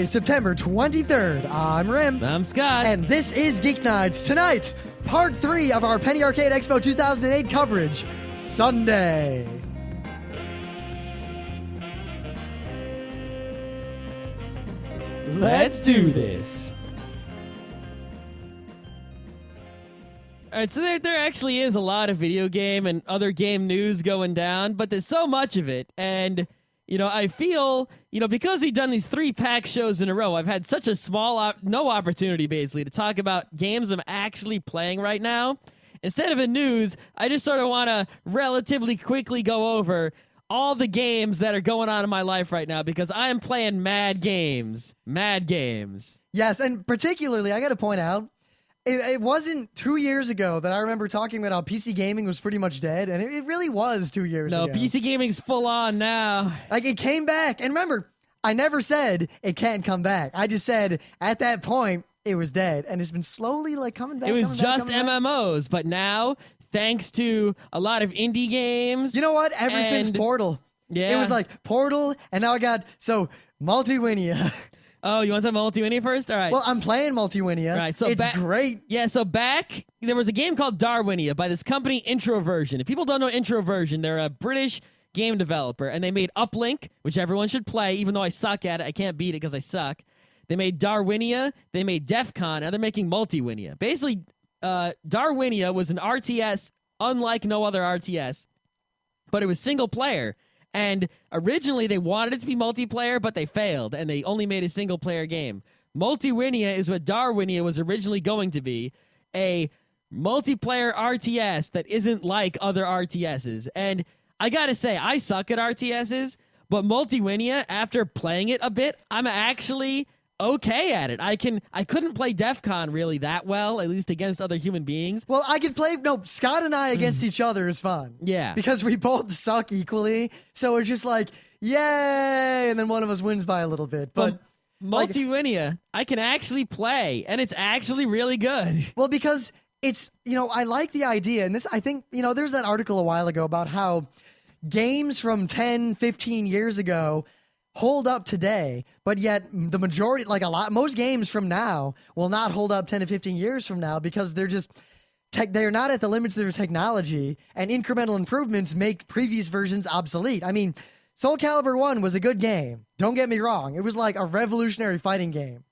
Sunday, September 23rd. I'm Rim. I'm Scott. And this is Geeknights. Tonight, part 3 of our Penny Arcade Expo 2008 coverage, Sunday. Let's do this. All right, so there actually is a lot of video game and other game news going down, but there's so much of it. And, I feel, because we've done these 3 PAX shows in a row, I've had such a no opportunity, basically, to talk about games I'm actually playing right now. Instead of a news, I just sort of want to relatively quickly go over all the games that are going on in my life right now, because I am playing mad games. Mad games. Yes, and particularly, I got to point out, it wasn't 2 years ago that I remember talking about how PC gaming was pretty much dead, and it really was 2 years ago. No, PC gaming's full on now. Like, it came back, and remember, I never said it can't come back. I just said, at that point, it was dead, and it's been slowly, coming back. It was just MMOs, but now, thanks to a lot of indie games. You know what? Ever since Portal. Yeah. It was like Portal, and now I got, Multiwinia. Oh, you want to talk Multiwinia first? All right. Well, I'm playing Multiwinia. Right, so it's great. Yeah, so back, there was a game called Darwinia by this company, Introversion. If people don't know Introversion, they're a British game developer, and they made Uplink, which everyone should play, even though I suck at it. I can't beat it because I suck. They made Darwinia, they made DEFCON, now they're making Multiwinia. Basically, Darwinia was an RTS unlike no other RTS, but it was single player. And originally, they wanted it to be multiplayer, but they failed, and they only made a single-player game. Multiwinia is what Darwinia was originally going to be, a multiplayer RTS that isn't like other RTSs. And I gotta say, I suck at RTSs, but Multiwinia, after playing it a bit, I'm actually okay at it. I couldn't play DEFCON really that well, at least against other human beings. Well, I could play, Scott and I against each other is fun. Yeah. Because we both suck equally, so it's just like, yay, and then one of us wins by a little bit. But Multiwinia, I can actually play, and it's actually really good. Well, because it's, I like the idea, and this, I think, there's that article a while ago about how games from 10, 15 years ago hold up today, but yet the majority, most games from now will not hold up 10 to 15 years from now because they're just, they're not at the limits of their technology, and incremental improvements make previous versions obsolete. I mean, Soul Calibur 1 was a good game. Don't get me wrong. It was like a revolutionary fighting game.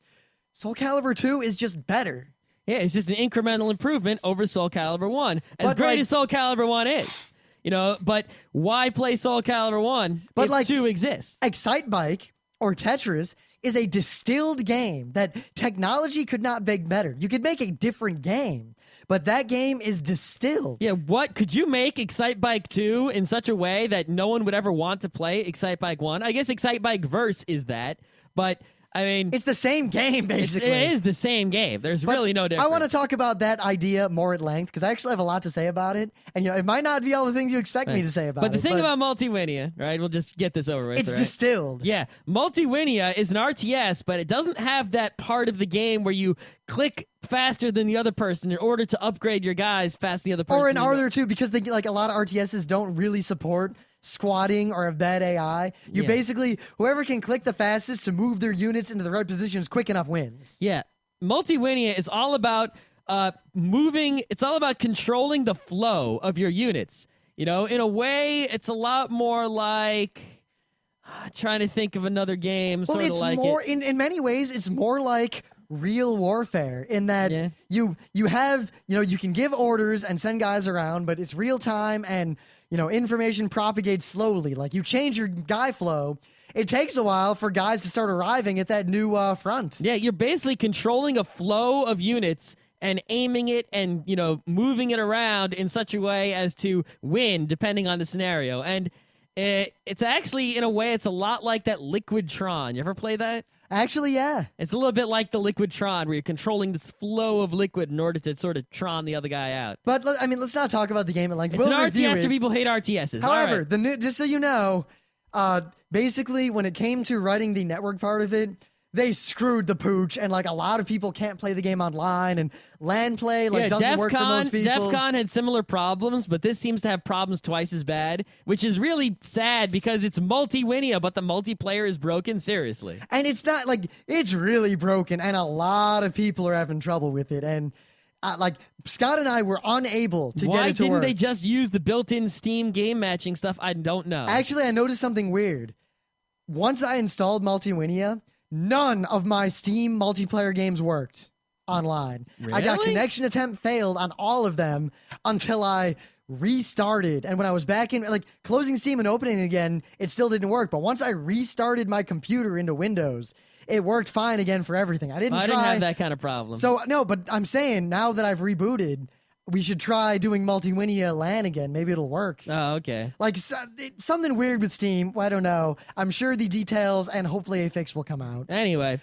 Soul Calibur 2 is just better. Yeah, it's just an incremental improvement over Soul Calibur 1. As great as Soul Calibur 1 is. But why play Soul Calibur 1 if 2 exists? Excitebike or Tetris is a distilled game that technology could not make better. You could make a different game, but that game is distilled. Yeah, what? Could you make Excitebike 2 in such a way that no one would ever want to play Excitebike 1? I guess Excitebike Verse is that, but I mean, it's the same game, basically. It is the same game. There's really no difference. I want to talk about that idea more at length because I actually have a lot to say about it. And, it might not be all the things you expect me to say about it. But the thing about Multiwinia, right, we'll just get this over with. It's distilled. Yeah. Multiwinia is an RTS, but it doesn't have that part of the game where you click faster than the other person in order to upgrade your guys faster than the other person. Or in R2, because they, a lot of RTSs don't really support squatting or have bad AI. You basically, whoever can click the fastest to move their units into the right positions quick enough wins. Yeah. Multiwinia is all about it's all about controlling the flow of your units. In a way, it's a lot more like, trying to think of another game. Well, it's more, in many ways, it's more like real warfare in that you have, you can give orders and send guys around, but it's real time and information propagates slowly. Like, you change your guy flow. It takes a while for guys to start arriving at that new front. Yeah, you're basically controlling a flow of units and aiming it and, moving it around in such a way as to win, depending on the scenario. And it's actually, in a way, it's a lot like that Liquid Tron. You ever play that? Actually, yeah. It's a little bit like the Liquid Tron, where you're controlling this flow of liquid in order to sort of Tron the other guy out. But, let's not talk about the game at length. It's an RTS, so people hate RTSs. However, just so you know, basically, when it came to writing the network part of it, they screwed the pooch, and like a lot of people can't play the game online, and LAN play doesn't work for most people. DEF CON had similar problems, but this seems to have problems twice as bad, which is really sad because it's multi-winia, but the multiplayer is broken, seriously. And it's not like, it's really broken, and a lot of people are having trouble with it, and Scott and I were unable to get it to work. Why didn't they just use the built-in Steam game matching stuff? I don't know. Actually, I noticed something weird. Once I installed Multiwinia, none of my Steam multiplayer games worked online. Really? I got connection attempt failed on all of them until I restarted. And when I was back in, closing Steam and opening it again, it still didn't work. But once I restarted my computer into Windows, it worked fine again for everything. I didn't have that kind of problem. So, no, but I'm saying now that I've rebooted, we should try doing Multiwinia LAN again. Maybe it'll work. Oh, okay. Something weird with Steam. I don't know. I'm sure the details and hopefully a fix will come out. Anyway,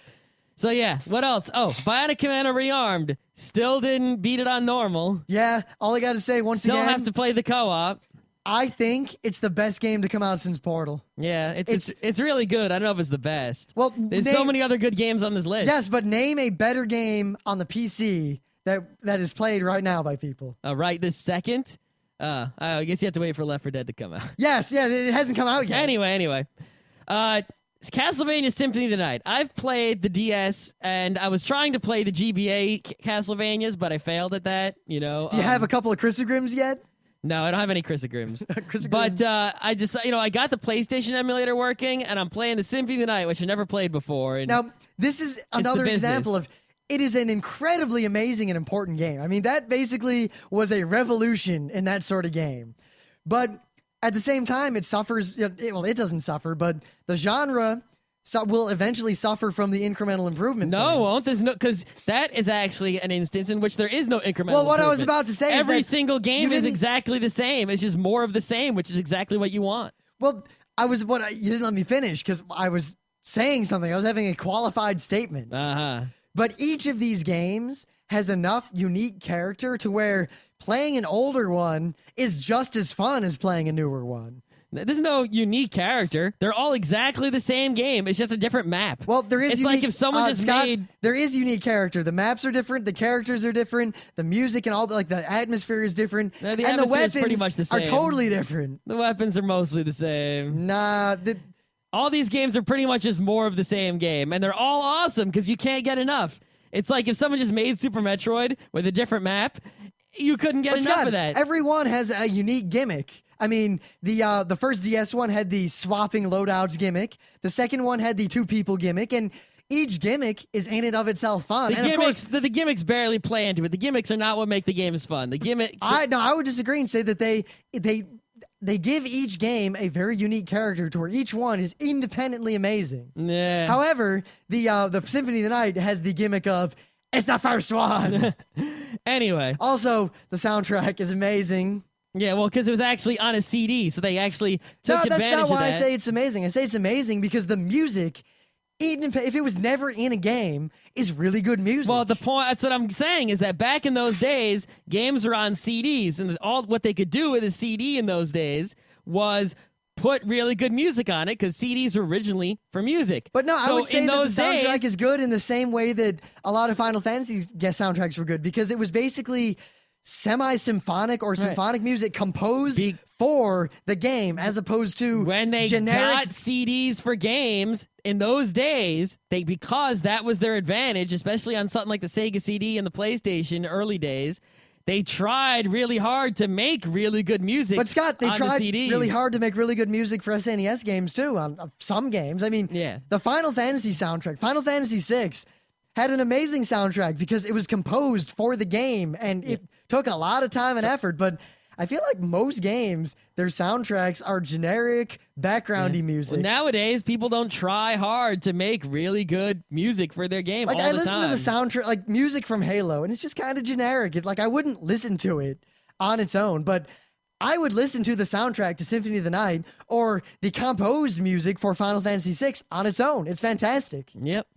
so yeah, what else? Oh, Bionic Commando Rearmed still didn't beat it on normal. Yeah, all I got to say once again. Still have to play the co-op. I think it's the best game to come out since Portal. Yeah, it's really good. I don't know if it's the best. Well, there's so many other good games on this list. Yes, but name a better game on the PC that is played right now by people. Right this second? I guess you have to wait for Left 4 Dead to come out. Yes, yeah, it hasn't come out yet. Anyway. Castlevania Symphony of the Night. I've played the DS, and I was trying to play the GBA Castlevanias, but I failed at that, Do you have a couple of Chrysogrims yet? No, I don't have any Chrysogrims. But I just, I got the PlayStation emulator working, and I'm playing the Symphony of the Night, which I never played before. And now, this is another example of it is an incredibly amazing and important game. I mean, that basically was a revolution in that sort of game. But at the same time, it suffers. Well, it doesn't suffer, but the genre will eventually suffer from the incremental improvement. No, thing. won't. There's no, because that is actually an instance in which there is no incremental. Well, what I was about to say is every that single game is exactly the same. It's just more of the same, which is exactly what you want. Well, you didn't let me finish because I was saying something. I was having a qualified statement. But each of these games has enough unique character to where playing an older one is just as fun as playing a newer one. There's no unique character. They're all exactly the same game. It's just a different map. Well, there is. It's unique, like if someone just Scott, made. There is unique character. The maps are different. The characters are different. The music and all the atmosphere is different. No, the and the atmosphere is weapons pretty much the same. are totally different. The weapons are mostly the same. Nah. All these games are pretty much just more of the same game, and they're all awesome because you can't get enough. It's like if someone just made Super Metroid with a different map, you couldn't get enough of that. Everyone has a unique gimmick. I mean, the first DS one had the swapping loadouts gimmick. The second one had the two people gimmick, and each gimmick is in and of itself fun. The gimmicks barely play into it. The gimmicks are not what make the games fun. I would disagree and say that they give each game a very unique character to where each one is independently amazing. Yeah. However, the Symphony of the Night has the gimmick of it's the first one. Anyway. Also, the soundtrack is amazing. Yeah, well, because it was actually on a CD, so they actually took advantage of that. No, that's not why I say it's amazing. I say it's amazing because the music, even if it was never in a game, is really good music. Well, that's what I'm saying, is that back in those days, games were on CDs, and all what they could do with a CD in those days was put really good music on it, because CDs were originally for music. But no, I would say that the soundtrack is good in the same way that a lot of Final Fantasy soundtracks were good, because it was basically semi-symphonic or symphonic music composed for the game, as opposed to when they got CDs for games in those days, because that was their advantage, especially on something like the Sega CD and the PlayStation early days. They tried really hard to make really good music. But Scott, they tried CDs. really hard to make really good music for SNES games too, on some games. I mean, the Final Fantasy soundtrack, Final Fantasy VI, had an amazing soundtrack because it was composed for the game, and it took a lot of time and effort. But I feel like most games, their soundtracks are generic, backgroundy music. Well, nowadays, people don't try hard to make really good music for their game all the time. I listen to the soundtrack, like music from Halo, and it's just kind of generic. I wouldn't listen to it on its own, but I would listen to the soundtrack to Symphony of the Night or the composed music for Final Fantasy VI on its own. It's fantastic. Yep.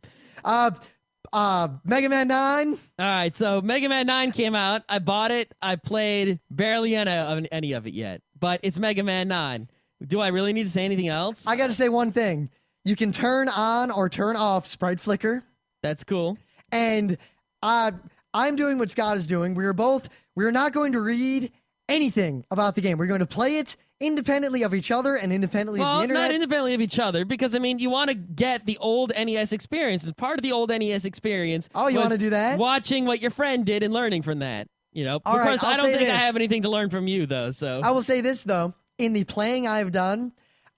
Mega Man 9. All right, so Mega Man 9 came out. I bought it. I played barely any of it yet, but it's Mega Man 9. Do I really need to say anything else? I got to say one thing. You can turn on or turn off sprite flicker. That's cool. And I'm doing what Scott is doing. We're not going to read anything about the game. We're going to play it independently of each other and independently of the internet. Not independently of each other, because I mean, you want to get the old NES experience. And part of the old NES experience. Oh, you want to do that? Watching what your friend did and learning from that. You know, All of right, course, I'll I don't say think I this. have anything to learn from you, though. So I will say this though: in the playing I've done,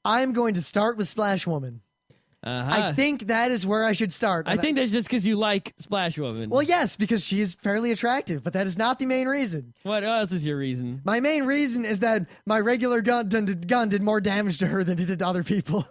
I'm going to start with Splash Woman. I think that is where I should start. I think that's just because you like Splash Woman. Well, yes, because she is fairly attractive, but that is not the main reason. What else is your reason? My main reason is that my regular gun did more damage to her than it did to other people.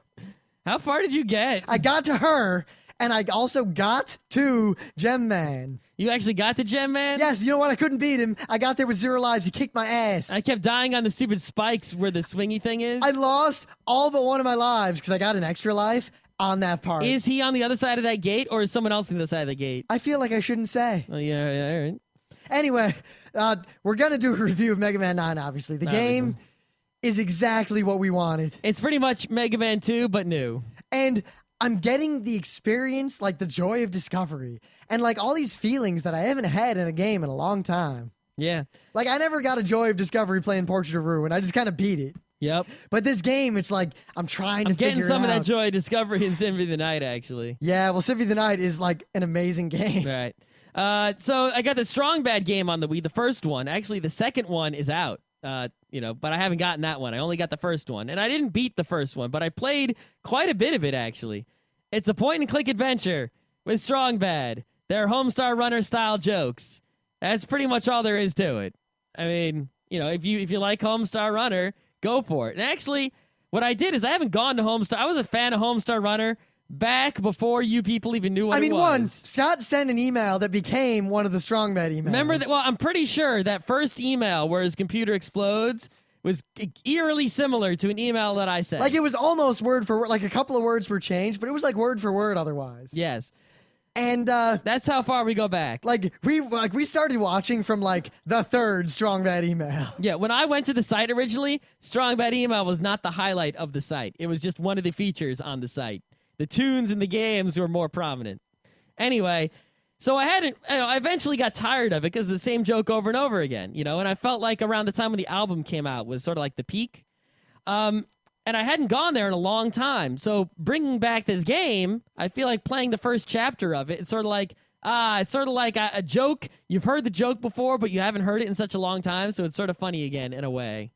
How far did you get? I got to her, and I also got to Gem Man. You actually got to Gem Man? Yes, you know what? I couldn't beat him. I got there with 0 lives. He kicked my ass. I kept dying on the stupid spikes where the swingy thing is. I lost all but one of my lives because I got an extra life on that part. Is he on the other side of that gate, or is someone else on the other side of the gate? I feel like I shouldn't say. Oh, yeah, all right. Anyway, we're going to do a review of Mega Man 9, obviously. The game is exactly what we wanted. It's pretty much Mega Man 2, but new. And I'm getting the experience, like the joy of discovery, and like all these feelings that I haven't had in a game in a long time. Yeah. Like I never got a joy of discovery playing Portrait of Ruin. I just kind of beat it. Yep. But this game, it's like I'm trying to getting figure some it of out. that joy of discovery in Symphony of the Night, actually. Yeah, well, Symphony of the Night is like an amazing game. Right. So I got the Strong Bad game on the Wii, the first one. Actually, the second one is out. But I haven't gotten that one. I only got the first one. And I didn't beat the first one, but I played quite a bit of it, actually. It's a point-and-click adventure with Strong Bad. They're Homestar Runner style jokes. That's pretty much all there is to it. I mean, you know, if you like Homestar Runner, go for it. And actually, what I did is I haven't gone to Homestar. I was a fan of Homestar Runner back before you people even knew what it was. Scott sent an email that became one of the Strong Bad emails. Remember that? Well, I'm pretty sure that first email where his computer explodes was eerily similar to an email that I sent. Like it was almost word for word, like a couple of words were changed, but it was like word for word otherwise. Yes. And that's how far we go back. Like we started watching from like the third Strong Bad email. Yeah, when I went to the site originally, Strong Bad email was not the highlight of the site. It was just one of the features on the site. The tunes and the games were more prominent. Anyway, so I eventually got tired of it because the same joke over and over again, you know, and I felt like around the time when the album came out was sort of like the peak. And I hadn't gone there in a long time. So bringing back this game, I feel like playing the first chapter of it, it's sort of like a joke. You've heard the joke before, but you haven't heard it in such a long time, so it's sort of funny again in a way.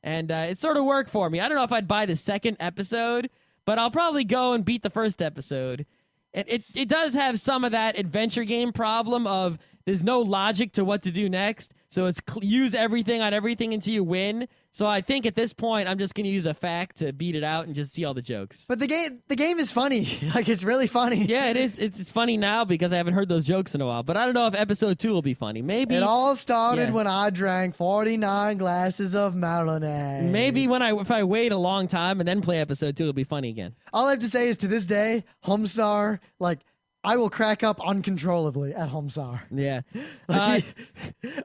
And it sort of worked for me. I don't know if I'd buy the second episode, but I'll probably go and beat the first episode. It does have some of that adventure game problem of there's no logic to what to do next, so it's use everything on everything until you win. So I think at this point, I'm just going to use a fact to beat it out and just see all the jokes. But the game is funny. Like, it's really funny. Yeah, it is. It's funny now because I haven't heard those jokes in a while. But I don't know if episode 2 will be funny. Maybe it all started when I drank 49 glasses of Marinade. Maybe if I wait a long time and then play episode 2, it'll be funny again. All I have to say is to this day, Homestar, like, I will crack up uncontrollably at Homestar. Yeah.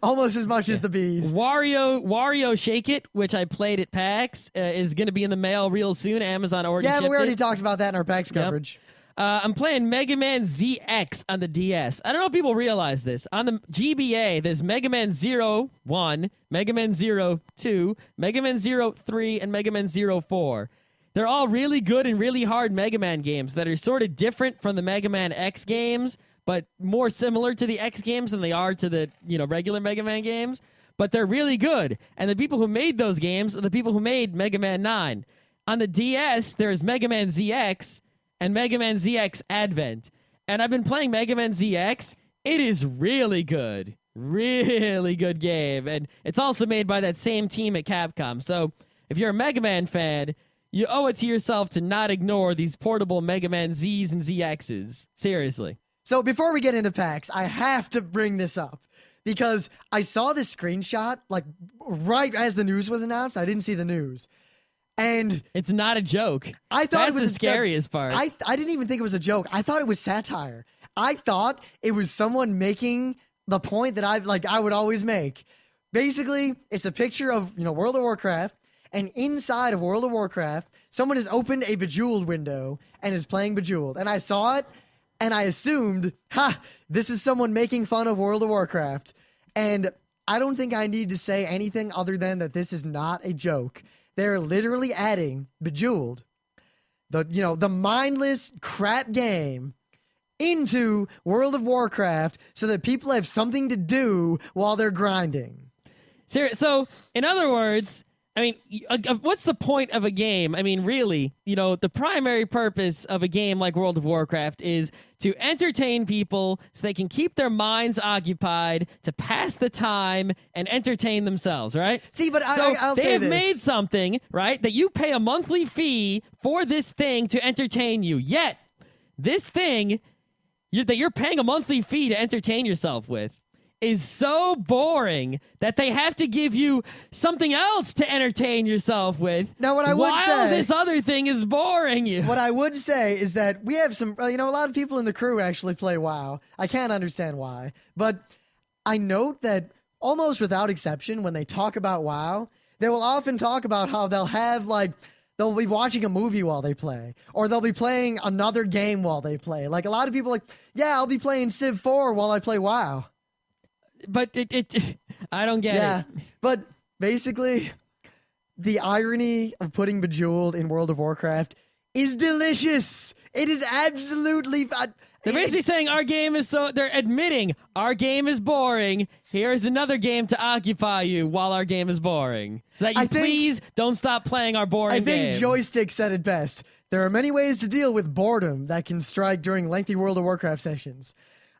Almost as much as the bees. Wario Shake It, which I played at PAX, is going to be in the mail real soon. Amazon already Yeah, but we already it. talked about that in our PAX coverage. I'm playing Mega Man ZX on the DS. I don't know if people realize this. On the GBA, there's Mega Man 01, Mega Man 02, Mega Man 03, and Mega Man 04. They're all really good and really hard Mega Man games that are sort of different from the Mega Man X games, but more similar to the X games than they are to the, regular Mega Man games. But they're really good. And the people who made those games are the people who made Mega Man 9. On the DS, there's Mega Man ZX and Mega Man ZX Advent. And I've been playing Mega Man ZX. It is really good. Really good game. And it's also made by that same team at Capcom. So if you're a Mega Man fan, you owe it to yourself to not ignore these portable Mega Man Zs and ZXs. Seriously. So before we get into PAX, I have to bring this up because I saw this screenshot like right as the news was announced. I didn't see the news. And it's not a joke. I thought That's it was the scariest part. I didn't even think it was a joke. I thought it was satire. I thought it was someone making the point that I would always make. Basically, it's a picture of, World of Warcraft. and inside of World of Warcraft, someone has opened a Bejeweled window and is playing Bejeweled. And I saw it, and I assumed, this is someone making fun of World of Warcraft. And I don't think I need to say anything other than that this is not a joke. They're literally adding Bejeweled, the mindless crap game, into World of Warcraft so that people have something to do while they're grinding. So, in other words, I mean, what's the point of a game? I mean, really, the primary purpose of a game like World of Warcraft is to entertain people so they can keep their minds occupied, to pass the time and entertain themselves, right? See, but I'll they say have this. made something, right, that you pay a monthly fee for this thing to entertain you. Yet, this thing that you're paying a monthly fee to entertain yourself with is so boring that they have to give you something else to entertain yourself with. Now, what I would while say, this other thing is boring you. What I would say is that we have some, a lot of people in the crew actually play WoW. I can't understand why, but I note that almost without exception, when they talk about WoW, they will often talk about how they'll be watching a movie while they play, or they'll be playing another game while they play. Like, a lot of people I'll be playing Civ 4 while I play WoW. But I don't get it. But basically, the irony of putting Bejeweled in World of Warcraft is delicious. It is absolutely... They're basically saying they're admitting our game is boring. Here's another game to occupy you while our game is boring. So that you please don't stop playing our boring game. I think Joystick said it best. There are many ways to deal with boredom that can strike during lengthy World of Warcraft sessions,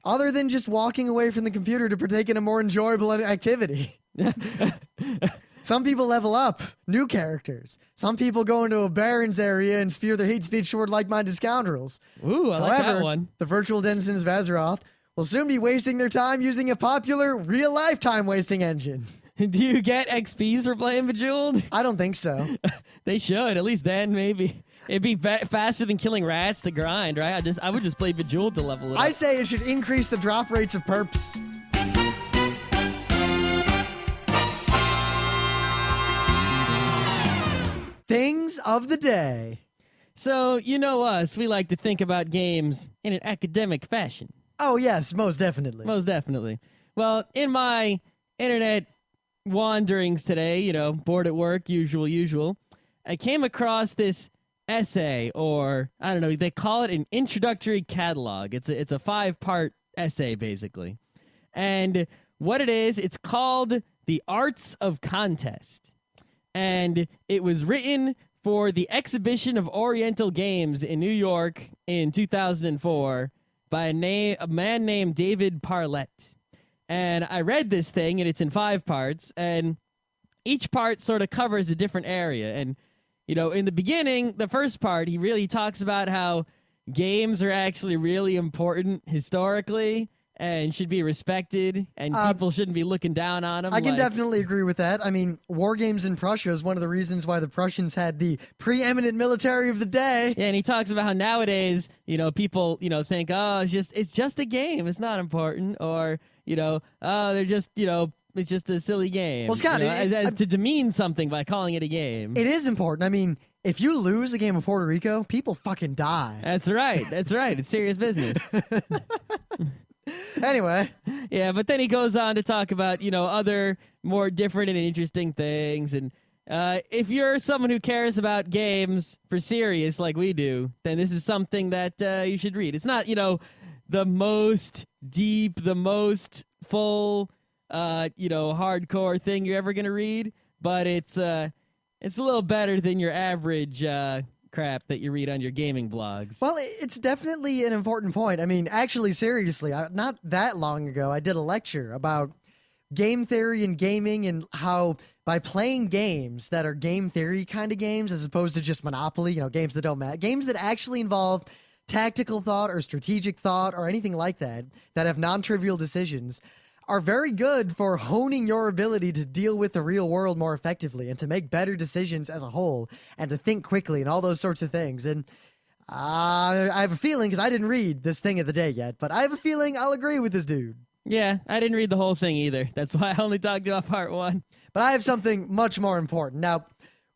other than just walking away from the computer to partake in a more enjoyable activity. Some people level up, new characters. Some people go into a Barrens area and spew their hate speech toward like-minded scoundrels. Ooh, I like that one. The virtual denizens of Azeroth will soon be wasting their time using a popular real-life time-wasting engine. Do you get XPs for playing Bejeweled? I don't think so. They should, at least then, maybe. It'd be faster than killing rats to grind, right? I would just play Bejeweled to level it up. I say it should increase the drop rates of perps. Things of the day. So, you know us, we like to think about games in an academic fashion. Oh, yes, most definitely. Most definitely. Well, in my internet wanderings today, bored at work, usual, I came across this essay, or I don't know, they call it an introductory catalog. It's a 5-part essay, basically. And what it is, it's called The Arts of Contest. And it was written for the Exhibition of Oriental Games in New York in 2004 by a man named David Parlett. And I read this thing, and it's in 5 parts, and each part sort of covers a different area. And, in the beginning, the first part, he really talks about how games are actually really important historically and should be respected, and people shouldn't be looking down on them. I can definitely agree with that. I mean, war games in Prussia is one of the reasons why the Prussians had the preeminent military of the day. Yeah, and he talks about how nowadays, people, think, oh, it's just a game, it's not important, or, they're just, it's just a silly game. Well, Scott, as to demean something by calling it a game. It is important. I mean, if you lose a game of Puerto Rico, people fucking die. That's right. It's serious business. Anyway. Yeah, but then he goes on to talk about, other more different and interesting things. And if you're someone who cares about games for serious like we do, then this is something that you should read. It's not, the most deep, the most full, hardcore thing you're ever going to read, but it's a little better than your average crap that you read on your gaming blogs. Well, it's definitely an important point. I mean, actually, seriously, not that long ago, I did a lecture about game theory and gaming, and how by playing games that are game theory kind of games, as opposed to just Monopoly, games that don't matter, games that actually involve tactical thought or strategic thought or anything like that have non-trivial decisions, are very good for honing your ability to deal with the real world more effectively and to make better decisions as a whole and to think quickly and all those sorts of things. And I have a feeling, because I didn't read this thing of the day yet, but I have a feeling I'll agree with this dude. Yeah, I didn't read the whole thing either. That's why I only talked about part 1. But I have something much more important. Now,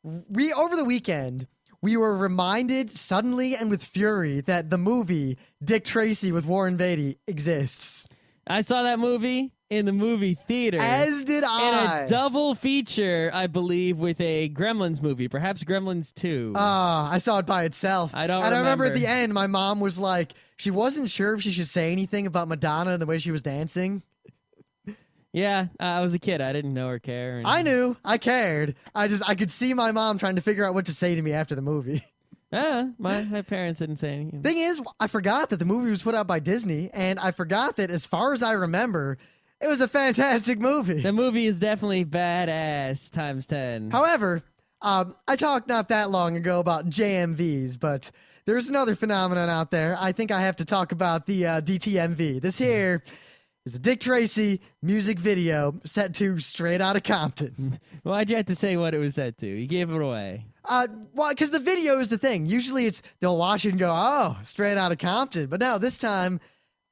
over the weekend, we were reminded suddenly and with fury that the movie Dick Tracy with Warren Beatty exists. I saw that movie in the movie theater. As did I. In a double feature, I believe, with a Gremlins movie, perhaps Gremlins 2. I saw it by itself. I don't And I remember at remember. the end, my mom was like, she wasn't sure if she should say anything about Madonna and the way she was dancing. Yeah, I was a kid. I didn't know or care. And... I knew. I cared. I could see my mom trying to figure out what to say to me after the movie. My parents didn't say anything. Thing is, I forgot that the movie was put out by Disney, and I forgot that, as far as I remember, it was a fantastic movie. The movie is definitely badass times 10. However, I talked not that long ago about JMVs, but there's another phenomenon out there. I think I have to talk about the DTMV. This here is a Dick Tracy music video set to Straight Outta Compton. Why'd you have to say what it was set to? You gave it away. Well, because the video is the thing. Usually they'll watch it and go, oh, Straight Outta Compton. But no, this time,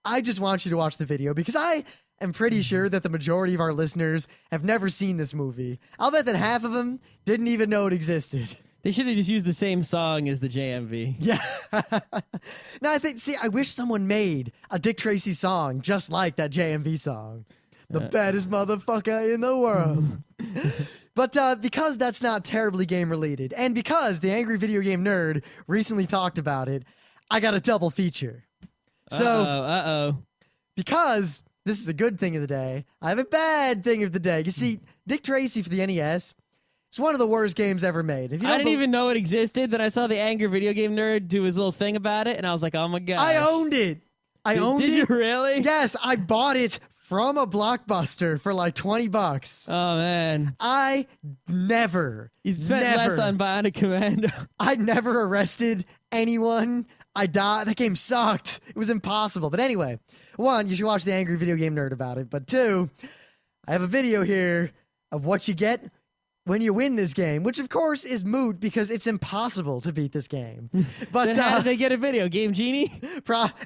I just want you to watch the video because I am pretty sure that the majority of our listeners have never seen this movie. I'll bet that half of them didn't even know it existed. They should have just used the same song as the JMV. Yeah. No, I wish someone made a Dick Tracy song just like that JMV song. The baddest motherfucker in the world. But because that's not terribly game related, and because the Angry Video Game Nerd recently talked about it, I got a double feature. So, because this is a good thing of the day, I have a bad thing of the day. You see, Dick Tracy for the NES, it's one of the worst games ever made. If you I didn't even know it existed. Then I saw the Angry Video Game Nerd do his little thing about it, and I was like, oh my god. I owned it. Did you really? Yes, I bought it from a Blockbuster for like $20. Oh man. I never. You spent less on Bionic Commando. I never arrested anyone. I died. That game sucked. It was impossible. But anyway, one, you should watch the Angry Video Game Nerd about it. But two, I have a video here of what you get when you win this game, which of course is moot because it's impossible to beat this game. But Then how did they get a video? Game Genie?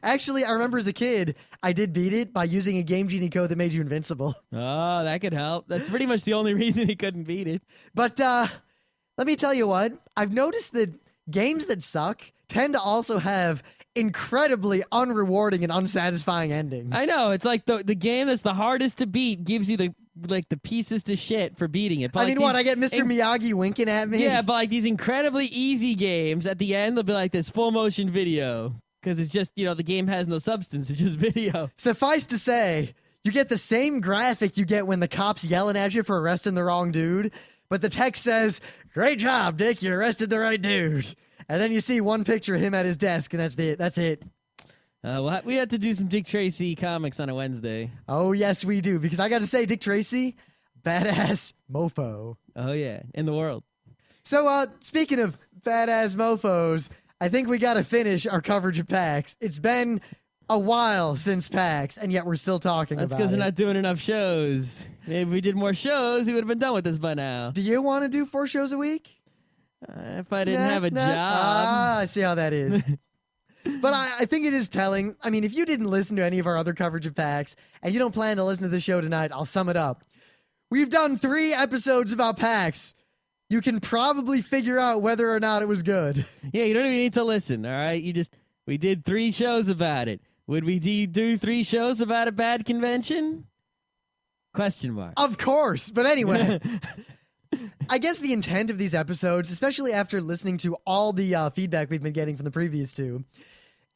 Actually, I remember as a kid, I did beat it by using a Game Genie code that made you invincible. Oh, that could help. That's pretty much the only reason he couldn't beat it. But let me tell you what, I've noticed that games that suck tend to also have incredibly unrewarding and unsatisfying endings. I know. It's like the game that's the hardest to beat gives you the pieces to shit for beating it. But I mean, what? I get Mr. Miyagi winking at me? Yeah, but like these incredibly easy games, at the end, they'll be like this full motion video. Because it's just, the game has no substance. It's just video. Suffice to say, you get the same graphic you get when the cop's yelling at you for arresting the wrong dude. But the text says, great job, Dick. You arrested the right dude. And then you see one picture of him at his desk, and that's it. We have to do some Dick Tracy comics on a Wednesday. Oh, yes, we do. Because I got to say, Dick Tracy, badass mofo. Oh, yeah. In the world. So, speaking of badass mofos, I think we got to finish our coverage of PAX. It's been a while since PAX, and yet we're still talking about it. That's because we're not doing enough shows. Maybe if we did more shows, we would have been done with this by now. Do you want to do 4 shows a week? If I didn't have a job. I see how that is. But I think it is telling. I mean, if you didn't listen to any of our other coverage of PAX, and you don't plan to listen to this show tonight, I'll sum it up. We've done 3 episodes about PAX. You can probably figure out whether or not it was good. Yeah, you don't even need to listen, all right? We did 3 shows about it. Would we do 3 shows about a bad convention? Question mark. Of course. But anyway, I guess the intent of these episodes, especially after listening to all the feedback we've been getting from the previous 2,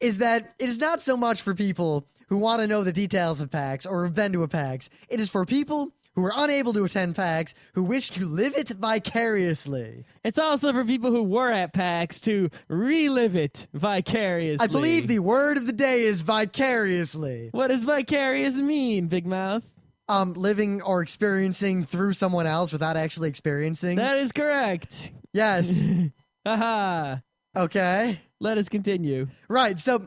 is that it is not so much for people who want to know the details of PAX or have been to a PAX. It is for people who are unable to attend PAX who wish to live it vicariously. It's also for people who were at PAX to relive it vicariously. I believe the word of the day is vicariously. What does vicarious mean, Big Mouth? Living or experiencing through someone else without actually experiencing. That is correct. Yes. Haha. Okay. Let us continue. Right, so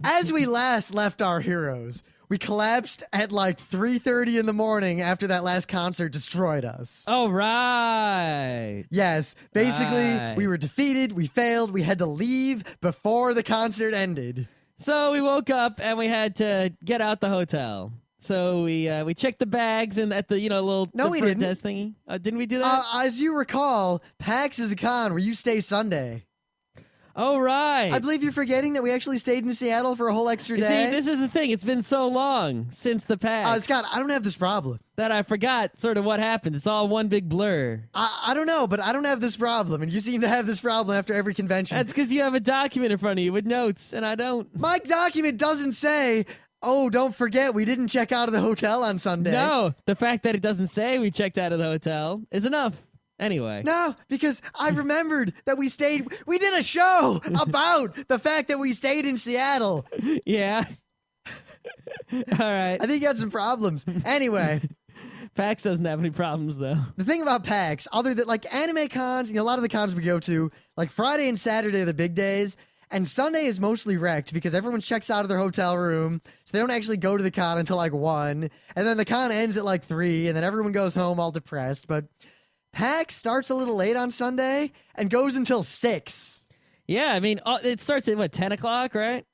as we last left our heroes, we collapsed at like 3:30 in the morning after that last concert destroyed us. Oh, right. Yes, basically, Right. we were defeated, we failed, we had to leave before the concert ended. So we woke up and we had to get out the hotel. So we checked the bags and at the little No, we front didn't. desk thingy. Didn't we do that? As you recall, PAX is a con where you stay Sunday. Oh, right. I believe you're forgetting that we actually stayed in Seattle for a whole extra You day. see, this is the thing. It's been so long since the PAX Scott, I don't have this problem. that I forgot sort of what happened. It's all one big blur. I don't know, but I don't have this problem, and you seem to have this problem after every convention. That's because you have a document in front of you with notes, and I don't. My document doesn't say, oh, don't forget, we didn't check out of the hotel on Sunday. No, the fact that it doesn't say we checked out of the hotel is enough. Anyway. No, because I remembered that we did a show about the fact that we stayed in Seattle. Yeah. All right. I think you had some problems. Anyway, PAX doesn't have any problems, though. the thing about PAX, other than like anime cons, a lot of the cons we go to, like Friday and Saturday are the big days, and Sunday is mostly wrecked because everyone checks out of their hotel room, so they don't actually go to the con until like 1, and then the con ends at like 3, and then everyone goes home all depressed, but PAX starts a little late on Sunday and goes until 6. Yeah, I mean, it starts at, 10 o'clock, right?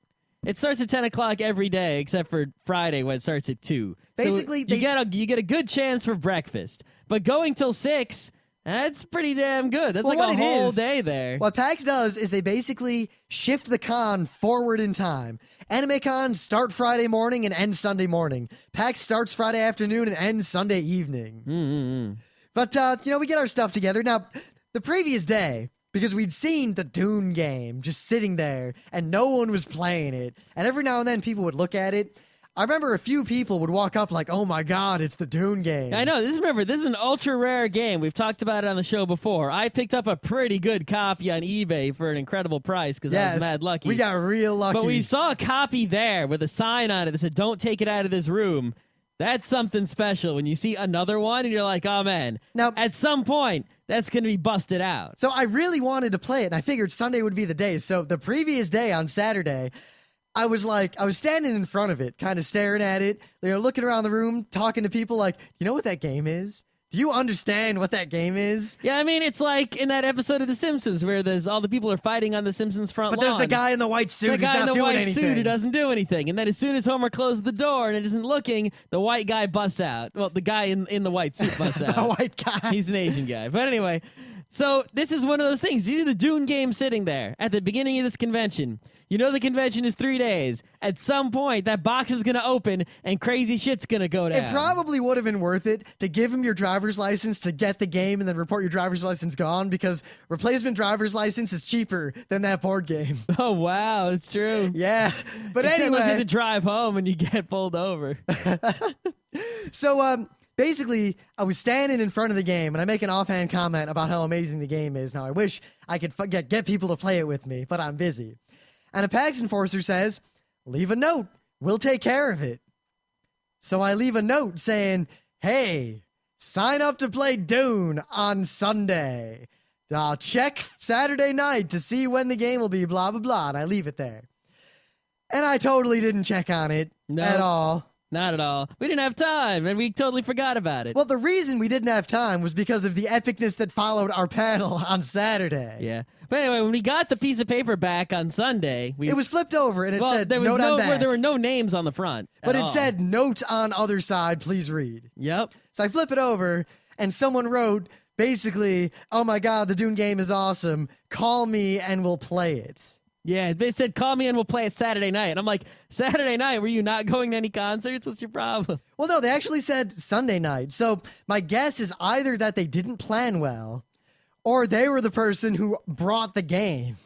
It starts at 10 o'clock every day, except for Friday when it starts at 2. Basically, so you get a good chance for breakfast. But going till 6, that's pretty damn good. That's like a whole day there. What PAX does is they basically shift the con forward in time. Anime cons start Friday morning and end Sunday morning. PAX starts Friday afternoon and ends Sunday evening. Mm-hmm. But, we get our stuff together. Now, the previous day, because we'd seen the Dune game just sitting there and no one was playing it, and every now and then people would look at it, I remember a few people would walk up like, oh my God, it's the Dune game. I know. This is an ultra rare game. We've talked about it on the show before. I picked up a pretty good copy on eBay for an incredible price because I was mad lucky. We got real lucky. But we saw a copy there with a sign on it that said, don't take it out of this room. That's something special when you see another one and you're like, oh man, now, at some point, that's going to be busted out. So I really wanted to play it, and I figured Sunday would be the day. So the previous day on Saturday, I was standing in front of it, kind of staring at it, looking around the room, talking to people like, you know what that game is? Do you understand what that game is? Yeah, I mean, it's like in that episode of The Simpsons where there's all the people are fighting on The Simpsons front lawn. But there's the guy in the white suit who's not doing anything. Suit who doesn't do anything. And then as soon as Homer closes the door and it isn't looking, the white guy busts out. Well, the guy in the white suit busts out. The white guy. He's an Asian guy. But anyway, so this is one of those things. You see the Dune game sitting there at the beginning of this convention. You know the convention is 3 days. At some point, that box is going to open and crazy shit's going to go down. It probably would have been worth it to give him your driver's license to get the game and then report your driver's license gone because replacement driver's license is cheaper than that board game. Oh, wow. That's true. Yeah. But Except anyway. unless you have to drive home and you get pulled over. So, basically, I was standing in front of the game, and I make an offhand comment about how amazing the game is. Now, I wish I could get people to play it with me, but I'm busy. And a PAX enforcer says, leave a note. We'll take care of it. So I leave a note saying, hey, sign up to play Dune on Sunday. I'll check Saturday night to see when the game will be, blah, blah, blah. And I leave it there. And I totally didn't check on it at all. Not at all. We didn't have time, and we totally forgot about it. Well, the reason we didn't have time was because of the epicness that followed our panel on Saturday. Yeah. But anyway, when we got the piece of paper back on Sunday, it was flipped over and it said there was note on back. there were no names on the front. But it said note on other side, please read. Yep. So I flip it over and someone wrote basically, oh my God, the Dune game is awesome. Call me and we'll play it. Yeah, they said, call me and we'll play it Saturday night. And I'm like, Saturday night? Were you not going to any concerts? What's your problem? Well, no, they actually said Sunday night. So my guess is either that they didn't plan well or they were the person who brought the game.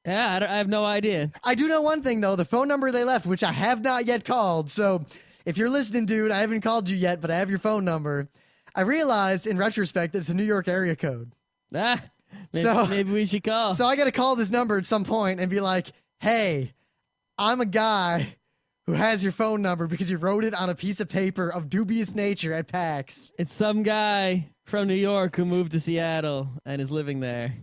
Yeah, I have no idea. I do know one thing, though. The phone number they left, which I have not yet called. So if you're listening, dude, I haven't called you yet, but I have your phone number. I realized in retrospect that it's a New York area code. Maybe we should call. So I got to call this number at some point and be like, hey, I'm a guy who has your phone number because you wrote it on a piece of paper of dubious nature at PAX. It's some guy from New York who moved to Seattle and is living there.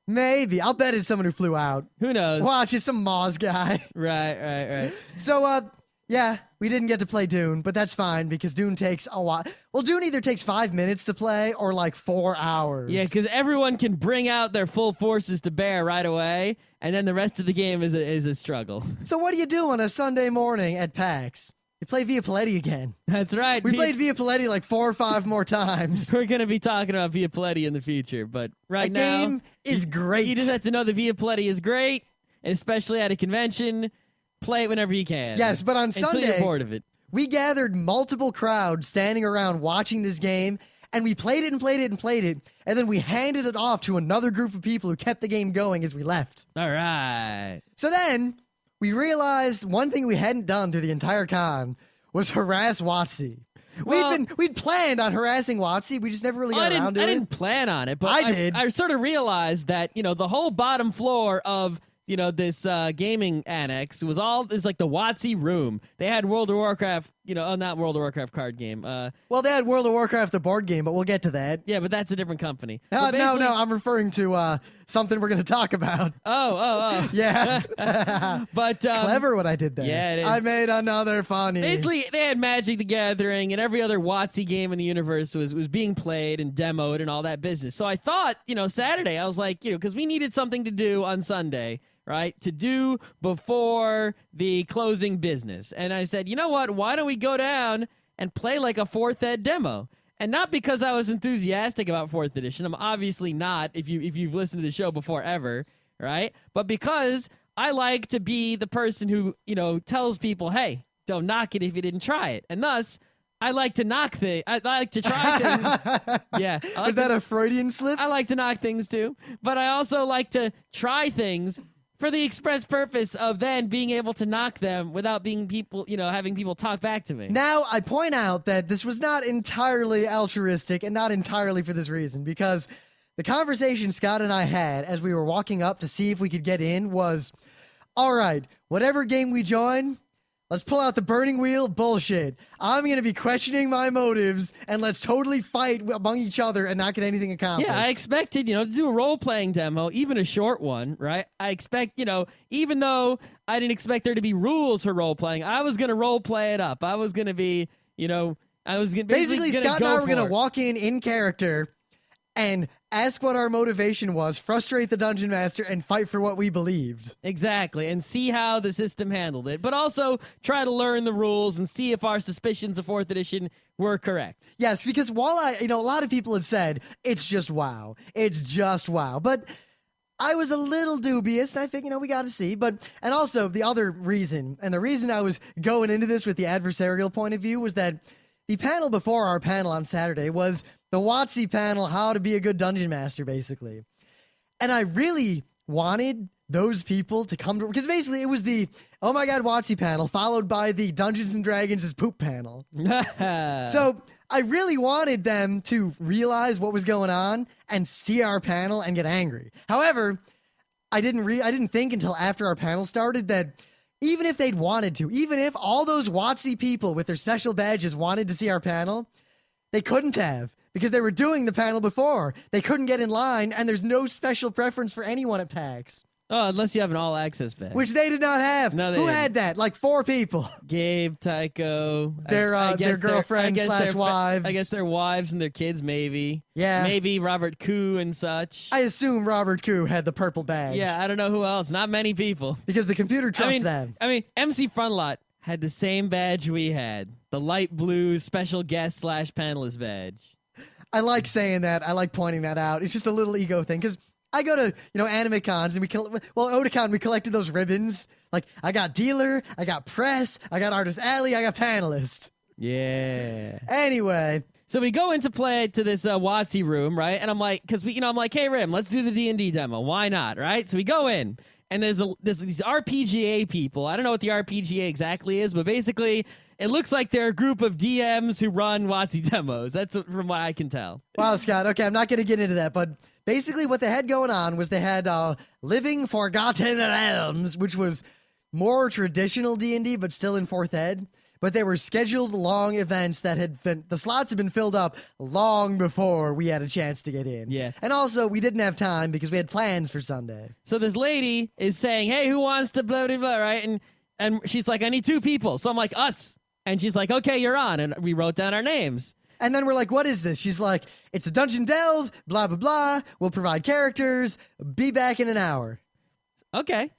Maybe. I'll bet it's someone who flew out. Who knows? Watch, it's some Moz guy. Right. So, yeah, we didn't get to play Dune, but that's fine because Dune takes a while. Well, Dune either takes 5 minutes to play or like 4 hours. Yeah, because everyone can bring out their full forces to bear right away, and then the rest of the game is a struggle. So what do you do on a Sunday morning at PAX? We played Via Paletti again. That's right. We played Via Paletti like 4 or 5 more times. We're going to be talking about Via Paletti in the future, but right The now... game is great. You just have to know the Via Paletti is great, especially at a convention. Play it whenever you can. Yes, but on until Sunday, you're bored of it. we gathered multiple crowds standing around watching this game, and we played it and played it and played it, and then we handed it off to another group of people who kept the game going as we left. All right. So then, we realized one thing we hadn't done through the entire con was harass WotC. We'd planned on harassing WotC, we just never really got around to it. I didn't plan on it, but I did. I sort of realized that, the whole bottom floor of this gaming annex is like the WotC room. They had World of Warcraft, not World of Warcraft card game. Well, they had World of Warcraft, the board game, but we'll get to that. Yeah, but that's a different company. No, I'm referring to something we're going to talk about. Oh. Yeah. But Clever what I did there. Yeah, it is. I made another funny. Basically, they had Magic the Gathering, and every other WotC game in the universe was being played and demoed and all that business. So I thought, Saturday, I was like, because we needed something to do on Sunday, right, to do before the closing business. And I said, you know what, why don't we go down and play like a 4th ed demo? And not because I was enthusiastic about 4th edition. I'm obviously not, if you've listened to the show before ever, right? But because I like to be the person who, tells people, hey, don't knock it if you didn't try it. And thus, I like to knock things. I like to try things. Yeah. Was that a Freudian slip? I like to knock things too. But I also like to try things for the express purpose of then being able to knock them without being having people talk back to me. Now, I point out that this was not entirely altruistic and not entirely for this reason, because the conversation Scott and I had as we were walking up to see if we could get in was, all right, whatever game we join, let's pull out the burning wheel. Bullshit. I'm going to be questioning my motives, and let's totally fight among each other and not get anything accomplished. Yeah, I expected, to do a role-playing demo, even a short one, right? I expect, even though I didn't expect there to be rules for role-playing, I was going to role-play it up. I was going to be, Basically, Scott and I were going to walk in character and ask what our motivation was, frustrate the dungeon master, and fight for what we believed. Exactly, and see how the system handled it. But also try to learn the rules and see if our suspicions of 4th edition were correct. Yes, because while a lot of people had said, it's just WoW. It's just WoW. But I was a little dubious, and I think, we got to see. And also, the other reason, and the reason I was going into this with the adversarial point of view was that the panel before our panel on Saturday was the WotC panel, how to be a good dungeon master, basically. And I really wanted those people to come to, because basically it was the, oh my god, WotC panel, followed by the Dungeons & Dragons' poop panel. So I really wanted them to realize what was going on and see our panel and get angry. However, I didn't think until after our panel started that even if they'd wanted to, even if all those WotC people with their special badges wanted to see our panel, they couldn't have, because they were doing the panel before. They couldn't get in line, and there's no special preference for anyone at PAX. Oh, unless you have an all-access badge. Which they did not have. No, Who had that? Like 4 people. Gabe, Tycho. Their girlfriends / wives. I guess their wives and their kids, maybe. Yeah. Maybe Robert Koo and such. I assume Robert Koo had the purple badge. Yeah, I don't know who else. Not many people. Because the computer trusts them. I mean, MC Frontlot had the same badge we had. The light blue special guest / panelist badge. I like saying that. I like pointing that out. It's just a little ego thing, because I go to, anime cons, and Otakon, we collected those ribbons. Like, I got dealer, I got press, I got artist alley, I got panelist. Yeah. Anyway. So we go into play to this WotC room, right? And I'm like, because I'm like, hey, Rim, let's do the D&D demo. Why not, right? So we go in, and there's these RPGA people. I don't know what the RPGA exactly is, but basically, it looks like they're a group of DMs who run WotC demos. That's from what I can tell. Wow, Scott. Okay, I'm not going to get into that, but basically what they had going on was they had Living Forgotten Realms, which was more traditional D&D, but still in 4th ed. But they were scheduled long events that the slots had been filled up long before we had a chance to get in. Yeah. And also, we didn't have time because we had plans for Sunday. So this lady is saying, hey, who wants to blah, blah, blah, right? And she's like, I need 2 people. So I'm like, us. And she's like, okay, you're on. And we wrote down our names. And then we're like, what is this? She's like, it's a dungeon delve, blah, blah, blah. We'll provide characters. Be back in an hour. Okay.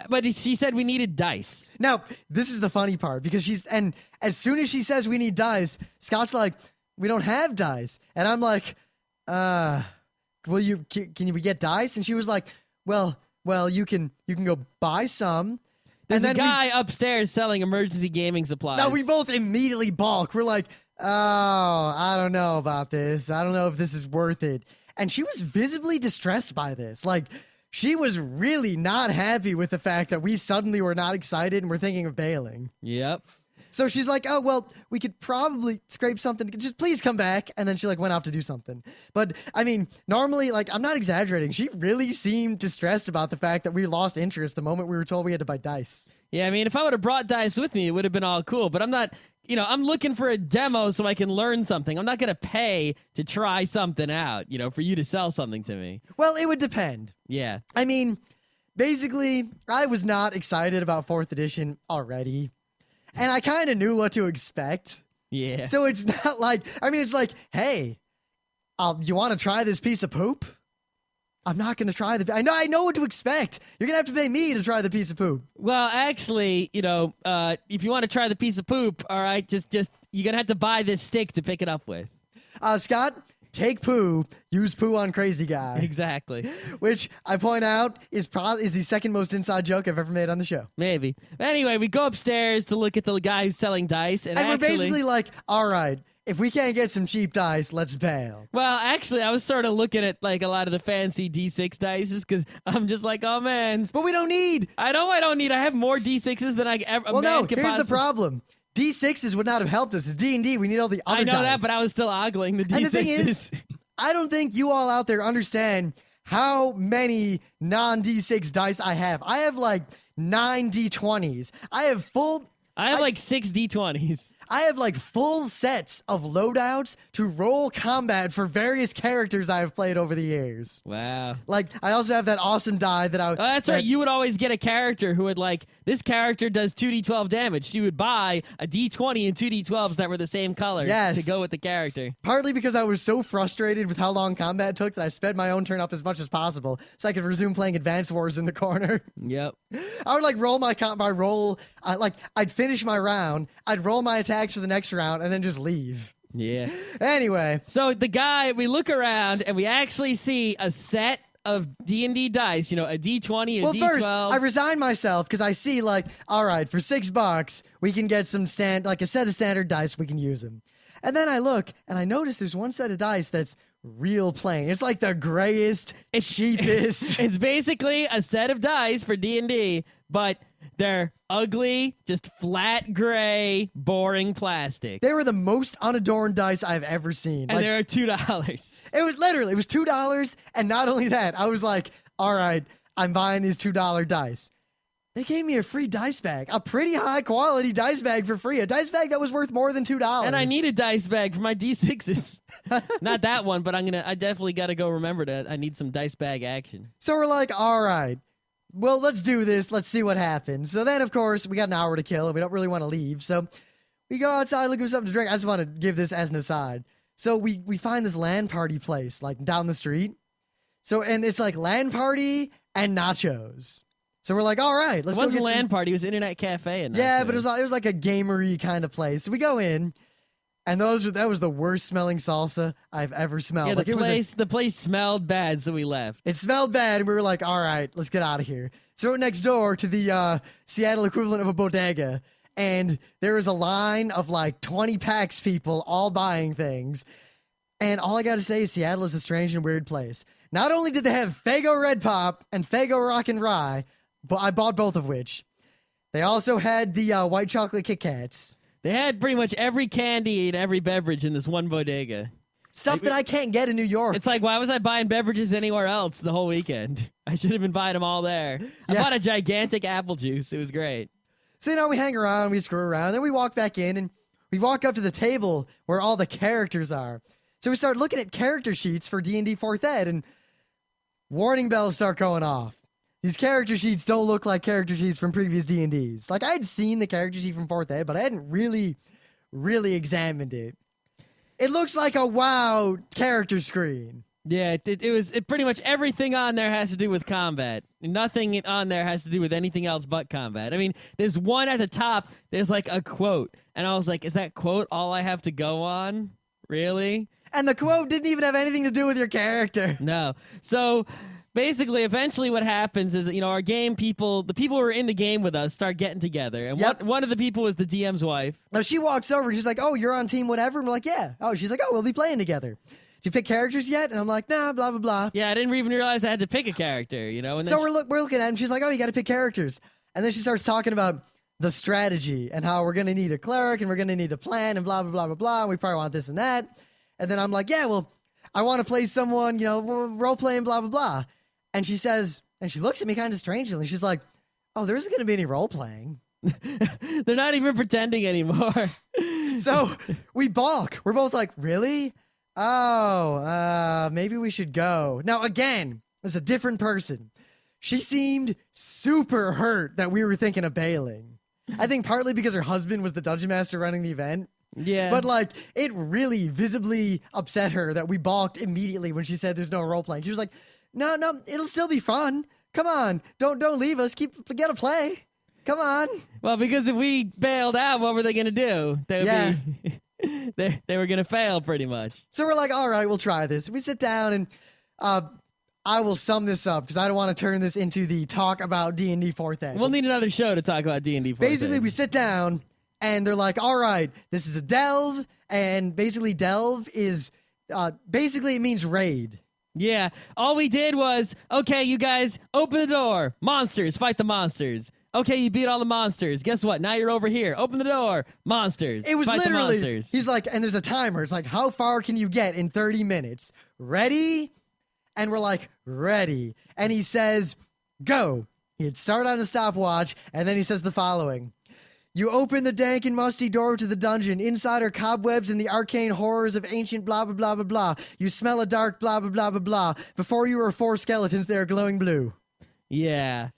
But she said we needed dice. Now, this is the funny part because and as soon as she says we need dice, Scott's like, we don't have dice. And I'm like, can we get dice? And she was like, well, you can go buy some. There's and a guy upstairs selling emergency gaming supplies. Now we both immediately balk. We're like, oh, I don't know about this. I don't know if this is worth it. And she was visibly distressed by this. Like, she was really not happy with the fact that we suddenly were not excited and we're thinking of bailing. Yep. So she's like, oh, well, we could probably scrape something. Just please come back. And then she went off to do something. But I mean, normally, I'm not exaggerating. She really seemed distressed about the fact that we lost interest the moment we were told we had to buy dice. Yeah, I mean, if I would have brought dice with me, it would have been all cool. But I'm not, I'm looking for a demo so I can learn something. I'm not going to pay to try something out, for you to sell something to me. Well, it would depend. Yeah. I mean, basically, I was not excited about 4th edition already. And I kind of knew what to expect. Yeah. So it's not like, it's like, hey, you want to try this piece of poop? I'm not going to try I know what to expect. You're going to have to pay me to try the piece of poop. Well, actually, if you want to try the piece of poop, all right, just you're going to have to buy this stick to pick it up with. Scott, take poo, use poo on crazy guy. Exactly. Which I point out is the second most inside joke I've ever made on the show. Maybe. Anyway, we go upstairs to look at the guy who's selling dice. And we're basically like, all right, if we can't get some cheap dice, let's bail. Well, actually, I was sort of looking at a lot of the fancy D6 dices because I'm just like, oh man. But we don't need. I know I don't need. I have more D6s than I ever. Well, no, here's the problem. D6s would not have helped us. It's D&D. We need all the other dice. I know that, but I was still ogling the D6s. And the thing is, I don't think you all out there understand how many non-D6 dice I have. I have 9 D20s. I have 6 D20s. I have full sets of loadouts to roll combat for various characters I have played over the years. Wow. I also have that awesome die that I... Oh, that's right. You would always get a character who would this character does 2d12 damage. So you would buy a d20 and 2d12s that were the same color to go with the character. Partly because I was so frustrated with how long combat took that I sped my own turn up as much as possible so I could resume playing Advance Wars in the corner. Yep. I would roll my roll. I'd finish my round. I'd roll my attacks for the next round and then just leave. Yeah. Anyway. So we look around and we actually see a set of D&D dice, a D20, a D12. Well, first, I resign myself because I see all right, for $6, we can get some a set of standard dice, we can use them. And then I look and I notice there's one set of dice that's real plain. It's the grayest, cheapest. It's basically a set of dice for D&D, but they're ugly, just flat gray, boring plastic. They were the most unadorned dice I've ever seen. And they're $2. It was $2. And not only that, I was like, all right, I'm buying these $2 dice. They gave me a free dice bag, a pretty high quality dice bag for free, a dice bag that was worth more than $2. And I need a dice bag for my D6s. Not that one, but I definitely got to go remember that I need some dice bag action. So we're like, all right, well, let's do this. Let's see what happens. So then, of course, we got an hour to kill and we don't really want to leave. So we go outside looking for something to drink. I just want to give this as an aside. So we find this LAN party place down the street. So, and it's LAN party and nachos. So we're like, all right, let's go get It wasn't a LAN party. It was Internet Cafe. And yeah, but it was like a gamery kind of place. So we go in, and that was the worst smelling salsa I've ever smelled. Yeah, the place smelled bad, so we left. It smelled bad, and we were like, all right, let's get out of here. So we're next door to the Seattle equivalent of a bodega, and there was a line of 20 PAX people all buying things. And all I got to say is Seattle is a strange and weird place. Not only did they have Faygo Red Pop and Faygo Rock and Rye, but I bought both of which. They also had the white chocolate Kit Kats. They had pretty much every candy and every beverage in this one bodega. Stuff that I can't get in New York. It's why was I buying beverages anywhere else the whole weekend? I should have been buying them all there. I bought a gigantic apple juice. It was great. So, we hang around, we screw around, then we walk back in, and we walk up to the table where all the characters are. So we start looking at character sheets for D&D 4th Ed, and warning bells start going off. These character sheets don't look like character sheets from previous D&Ds. I'd seen the character sheet from 4th Ed, but I hadn't really examined it. It looks like a WoW character screen. Yeah, it pretty much everything on there has to do with combat. Nothing on there has to do with anything else but combat. I mean, there's one at the top, there's like a quote, and I was like, is that quote all I have to go on? Really? And the quote didn't even have anything to do with your character. No. So basically, eventually what happens is, our game people, the people who are in the game with us, start getting together. And one of the people was the DM's wife. Now she walks over and she's like, oh, you're on team whatever? And we're like, yeah. Oh, she's like, oh, we'll be playing together. Did you pick characters yet? And I'm like, nah, blah, blah, blah. Yeah, I didn't even realize I had to pick a character, And then so we're looking at it and she's like, oh, you got to pick characters. And then she starts talking about the strategy and how we're going to need a cleric and we're going to need a plan and blah, blah, blah, blah, blah. And we probably want this and that. And then I'm like, yeah, well, I want to play someone, role-playing, blah, blah, blah. And she says, and she looks at me kind of strangely. She's like, oh, there isn't going to be any role-playing. They're not even pretending anymore. So we balk. We're both like, really? Oh, maybe we should go. Now, again, there's a different person. She seemed super hurt that we were thinking of bailing. I think partly because her husband was the dungeon master running the event. Yeah. But, it really visibly upset her that we balked immediately when she said there's no role-playing. She was like, no, it'll still be fun. Come on. Don't leave us. Get to play. Come on. Well, because if we bailed out, what were they going to do? They would be... they were going to fail pretty much. So we're like, all right, we'll try this. We sit down and I will sum this up because I don't want to turn this into the talk about D&D 4th Ed. We'll need another show to talk about D&D 4th Ed. Basically, we sit down and they're like, all right, this is a delve. And basically delve is, basically it means raid. Yeah. All we did was, okay, you guys, open the door. Monsters, fight the monsters. Okay, you beat all the monsters. Guess what? Now you're over here. Open the door. Monsters. It was fight literally, the monsters. He's like, and there's a timer. It's like, how far can you get in 30 minutes? Ready? And we're like, ready. And he says, go. He'd start on a stopwatch, and then he says the following. You open the dank and musty door to the dungeon. Inside are cobwebs and the arcane horrors of ancient blah, blah, blah, blah, blah. You smell a dark blah, blah, blah, blah, blah. Before you are 4 skeletons, they are glowing blue. Yeah.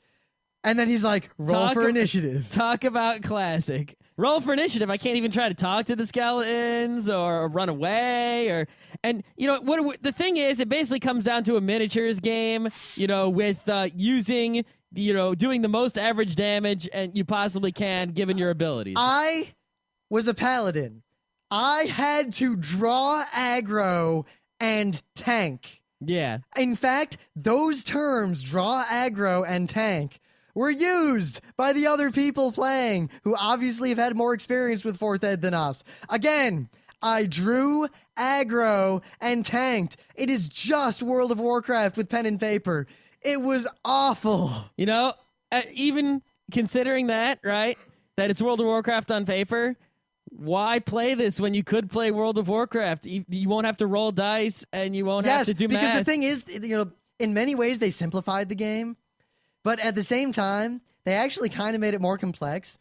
And then he's like, roll for initiative. Talk about classic. Roll for initiative. I can't even try to talk to the skeletons or run away and what the thing is, it basically comes down to a miniatures game, with using, doing the most average damage and you possibly can given your abilities. I was a paladin. I had to draw aggro and tank. Yeah. In fact, those terms, draw aggro and tank, were used by the other people playing who obviously have had more experience with 4th Ed than us. Again, I drew aggro and tanked. It is just World of Warcraft with pen and paper. It was awful. Even considering that, right, that it's World of Warcraft on paper, why play this when you could play World of Warcraft? You won't have to roll dice and you won't have to do math. Because the thing is, in many ways they simplified the game. But at the same time, they actually kind of made it more complex.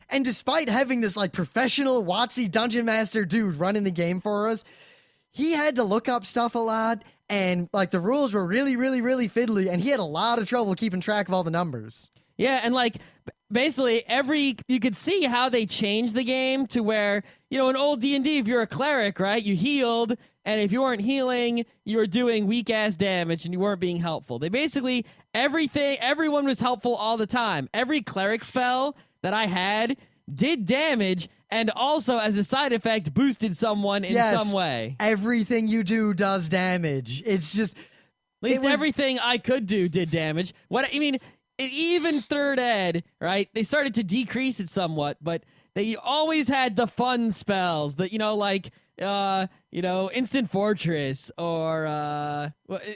And despite having this professional WotC dungeon master dude running the game for us, he had to look up stuff a lot. And the rules were really, really, really fiddly. And he had a lot of trouble keeping track of all the numbers. Yeah, and basically you could see how they changed the game to where, in old D&D, if you're a cleric, right, you healed. And if you weren't healing, you were doing weak-ass damage and you weren't being helpful. They basically, everyone was helpful all the time. Every cleric spell that I had did damage and also, as a side effect, boosted someone in some way. Everything you do does damage. It's just... At least everything I could do did damage. Even 3rd Ed, right, they started to decrease it somewhat, but they always had the fun spells that, Instant Fortress or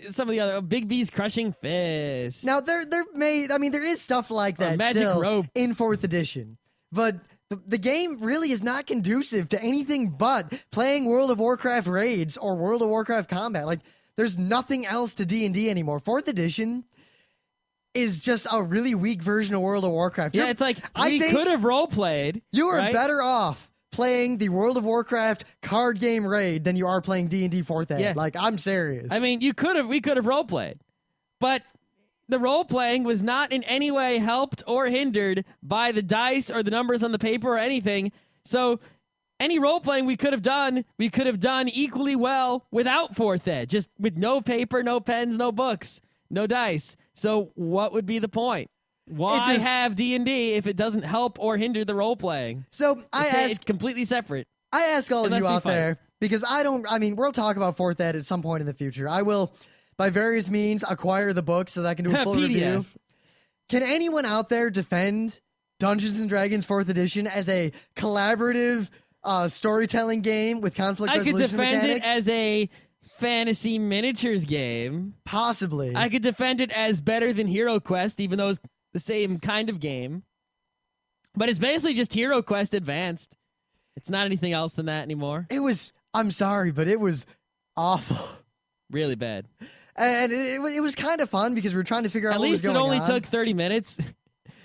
some of the other Big B's Crushing Fist. Now there is stuff like that Magic still Rope in 4th edition, but the game really is not conducive to anything but playing World of Warcraft raids or World of Warcraft combat. There's nothing else to D&D anymore. 4th edition is just a really weak version of World of Warcraft. Yeah, it's we could have role played. You are better off playing the World of Warcraft card game raid than you are playing D&D 4th Ed. Yeah. I'm serious. I mean, we could have role played, but the role playing was not in any way helped or hindered by the dice or the numbers on the paper or anything. So any role playing we could have done equally well without fourth ed, just with no paper, no pens, no books, no dice. So what would be the point? Why have D&D if it doesn't help or hinder the role playing? So It's completely separate. I ask all of Unless you we out fight. there, because we'll talk about fourth ed at some point in the future. I will, by various means, acquire the book so that I can do a full PDF. review. Can anyone out there defend Dungeons & Dragons 4th edition as a collaborative storytelling game with conflict I could resolution defend mechanics? it as a fantasy miniatures game. Possibly. I could defend it as better than Hero Quest, even though it's the same kind of game. But it's basically just Hero Quest Advanced. It's not anything else than that anymore. I'm sorry, but it was awful. Really bad. And it was kind of fun because we were trying to figure out At what was least going it only on. took 30 minutes.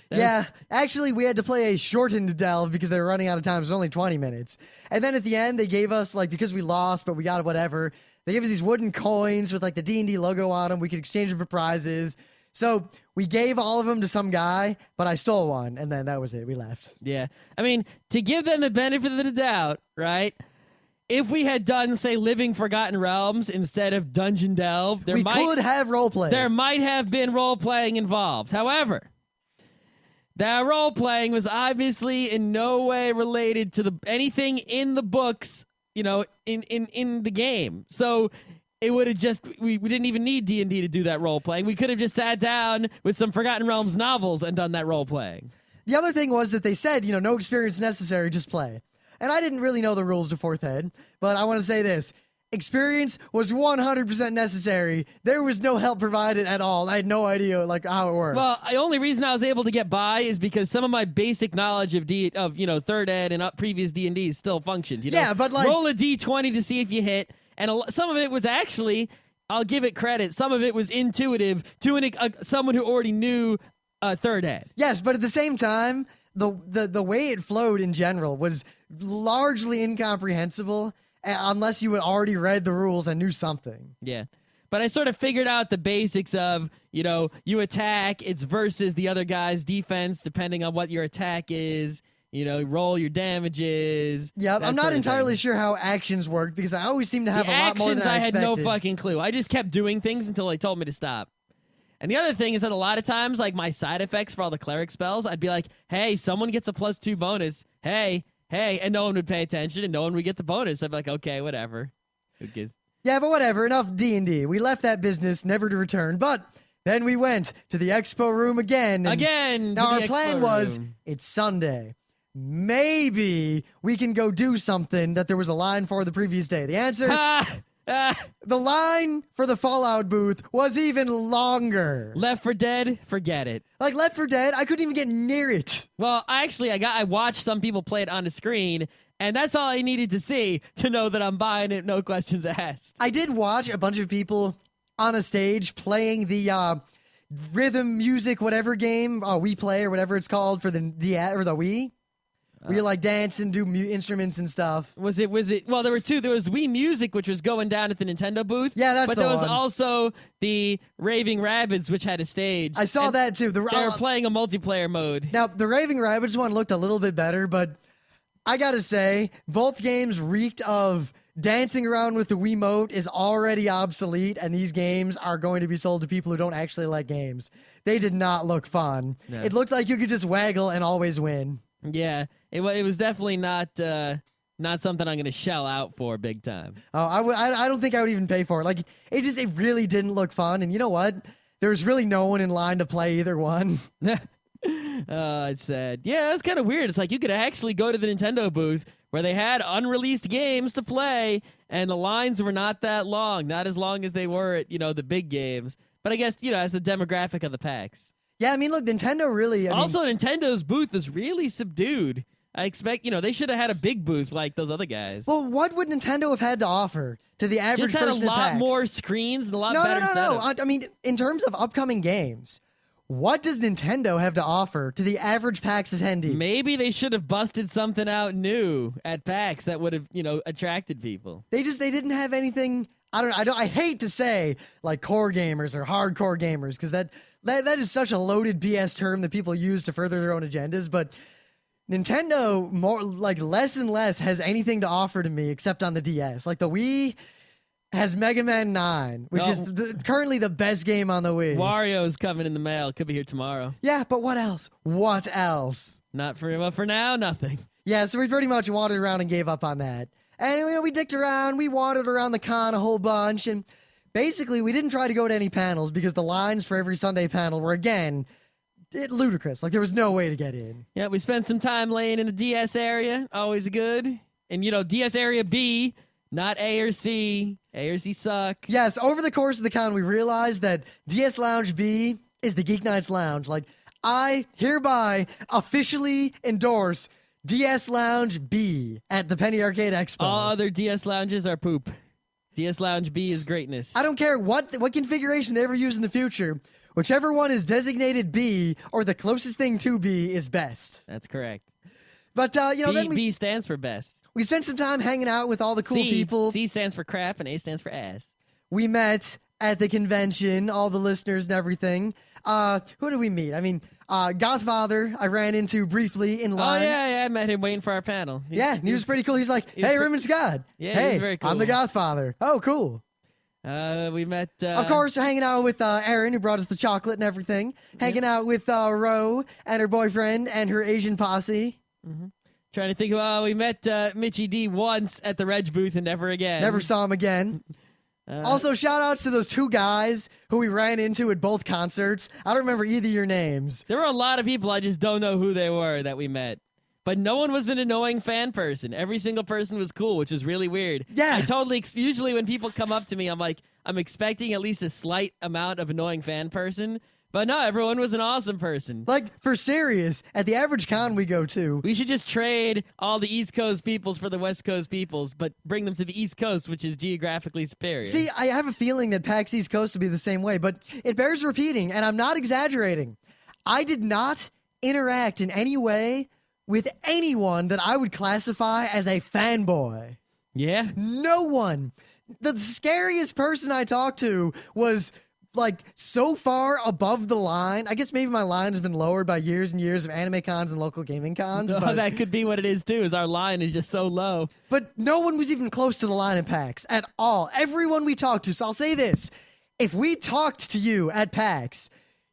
Yeah, actually, we had to play a shortened delve because they were running out of time. It was only 20 minutes. And then at the end, they gave us, because we lost, but we got whatever, they gave us these wooden coins with, the D&D logo on them. We could exchange them for prizes. So we gave all of them to some guy, but I stole one, and then that was it. We left. Yeah. I mean, to give them the benefit of the doubt, right? If we had done, say, Living Forgotten Realms instead of Dungeon Delve, We could have roleplay. there might have been role-playing involved. However, that role-playing was obviously in no way related to anything in the books, in the game. So it would have just, we didn't even need D&D to do that role-playing. We could have just sat down with some Forgotten Realms novels and done that role-playing. The other thing was that they said, no experience necessary, just play. And I didn't really know the rules to 4th ed, but I want to say this. Experience was 100% necessary. There was no help provided at all. I had no idea how it works. Well, the only reason I was able to get by is because some of my basic knowledge of 3rd ed and previous D&D still functioned. Yeah, but roll a D20 to see if you hit, and some of it was actually, I'll give it credit, some of it was intuitive to someone who already knew 3rd ed. Yes, but at the same time, the way it flowed in general was largely incomprehensible unless you had already read the rules and knew something. Yeah. But I sort of figured out the basics of, you attack, it's versus the other guy's defense, depending on what your attack is, roll your damages. Yeah, I'm not sort of entirely thing. sure how actions work because I always seem to have The a lot more actions, than I had expected. no fucking clue. I just kept doing things until they told me to stop. And the other thing is that a lot of times, my side effects for all the cleric spells, I'd be like, hey, someone gets a +2 bonus. Hey, and no one would pay attention, and no one would get the bonus. I'd be like, okay, whatever. Who gives? Yeah, but whatever. Enough D&D. We left that business, never to return. But then we went to the expo room again. Now our plan was, it's Sunday. Maybe we can go do something that there was a line for the previous day. The answer... The line for the Fallout booth was even longer. Left 4 Dead, forget it. Left 4 Dead, I couldn't even get near it. Well, I watched some people play it on the screen, and that's all I needed to see to know that I'm buying it, no questions asked. I did watch a bunch of people on a stage playing the rhythm music whatever game we play or whatever it's called for the Wii. Where you dance and do instruments and stuff. Was it? Well, there were two. There was Wii Music, which was going down at the Nintendo booth. Yeah, that's But the there was one. also the Raving Rabbids, which had a stage. I saw that too. They were playing a multiplayer mode. Now, the Raving Rabbids one looked a little bit better, but I gotta say, both games reeked of dancing around with the Wiimote is already obsolete, and these games are going to be sold to people who don't actually like games. They did not look fun. No. It looked like you could just waggle and always win. Yeah, it was definitely not something I'm going to shell out for big time. Oh, I don't think I would even pay for it. It really didn't look fun, and you know what? There was really no one in line to play either one. It's sad. Yeah, it's kind of weird. It's you could actually go to the Nintendo booth where they had unreleased games to play, and the lines were not that long, not as long as they were at the big games. But I guess as the demographic of the PAX. Yeah, look, Nintendo really... Nintendo's booth is really subdued. I expect, they should have had a big booth like those other guys. Well, what would Nintendo have had to offer to the average Just had a person at lot PAX? more screens and a lot No. better setup. In terms of upcoming games, what does Nintendo have to offer to the average PAX attendee? Maybe they should have busted something out new at PAX that would have, attracted people. They didn't have anything... I hate to say core gamers or hardcore gamers because that is such a loaded BS term that people use to further their own agendas, but Nintendo more like less and less has anything to offer to me except on the DS. Like the Wii has Mega Man 9, which is currently the best game on the Wii. Wario's coming in the mail. Could be here tomorrow. Yeah, but what else? What else? Not for now, nothing. Yeah, so we pretty much wandered around and gave up on that. And you know, we dicked around, we wandered around the con a whole bunch, and basically we didn't try to go to any panels because the lines for every Sunday panel were, again, ludicrous. Like there was no way to get in. Yeah, we spent some time laying in the DS area. Always good. And, you know, DS area B, not A or C. A or C suck. Yes, over the course of the con, we realized that DS Lounge B is the Geeknights Lounge. Like, I hereby officially endorse DS Lounge B at the Penny Arcade Expo. All other DS lounges are poop. DS Lounge B is greatness. I don't care what configuration they ever use in the future. Whichever one is designated B or the closest thing to B is best. That's correct. But, you know, then B stands for best. we spent some time hanging out with all the cool people. C stands for crap and A stands for ass. We met at the convention, all the listeners and everything. Who did we meet? I mean, Godfather, I ran into briefly in line. Oh, yeah, I met him waiting for our panel. He was pretty cool. He's like, hey, Raymond Scott. Yeah, hey, he's very cool. I'm the Godfather. Oh, cool. We met... of course, hanging out with Erin, who brought us the chocolate and everything. Hanging out with Ro and her boyfriend and her Asian posse. Mm-hmm. Trying to think of... we met Mitchie D once at the Reg booth and never again. Never saw him again. Also, shout outs to those two guys who we ran into at both concerts. I don't remember either of your names. There were a lot of people, I just don't know who they were that we met. But no one was an annoying fan person. Every single person was cool, which is really weird. Yeah. I totally... Usually when people come up to me, I'm like, I'm expecting at least a slight amount of annoying fan person. But no, everyone was an awesome person. Like, for serious, at the average con we go to, We should just trade all the East Coast peoples for the West Coast peoples, but bring them to the East Coast, which is geographically superior. see, I have a feeling that PAX East Coast will be the same way, but it bears repeating, and I'm not exaggerating. I did not interact in any way with anyone that I would classify as a fanboy. Yeah? No one. The scariest person I talked to was like so far above the line. I guess maybe my line has been lowered by years and years of anime cons and local gaming cons. Oh, But, that could be what it is, too, is our line is just so low. but no one was even close to the line at PAX at all. Everyone we talked to. So I'll say this. If we talked to you at PAX,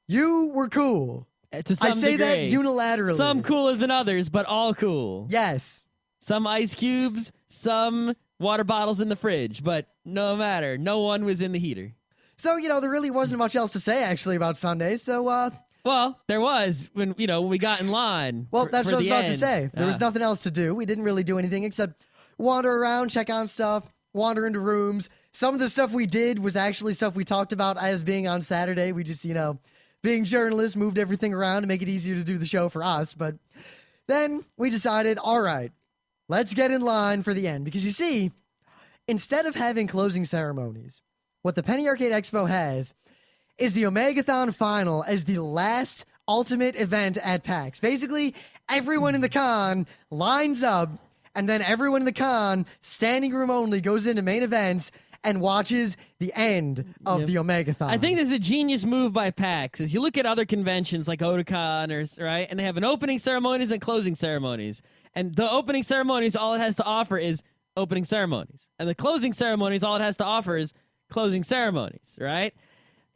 you were cool. To some I say that degree. unilaterally. Some cooler than others, but all cool. Yes. Some ice cubes, some water bottles in the fridge, but no matter. No one was in the heater. So, you know, there really wasn't much else to say actually about Sundays. So, Well, there was when we got in line. well, that's what I was about to say. There was Ah. nothing else to do. We didn't really do anything except wander around, check on stuff, wander into rooms. Some of the stuff we did was actually stuff we talked about as being on Saturday. We just, you know, being journalists, moved everything around to make it easier to do the show for us. But then we decided, all right, let's get in line for the end. Because you see, instead of having closing ceremonies, what the Penny Arcade Expo has is the Omegathon Final as the last ultimate event at PAX. Basically, everyone in the con lines up, and then everyone in the con, standing room only, goes into main events and watches the end of the Omegathon. I think this is a genius move by PAX. As you look at other conventions like Otakon, right, and they have an opening ceremonies and closing ceremonies. And the opening ceremonies, all it has to offer is opening ceremonies. And the closing ceremonies, all it has to offer is closing ceremonies, right?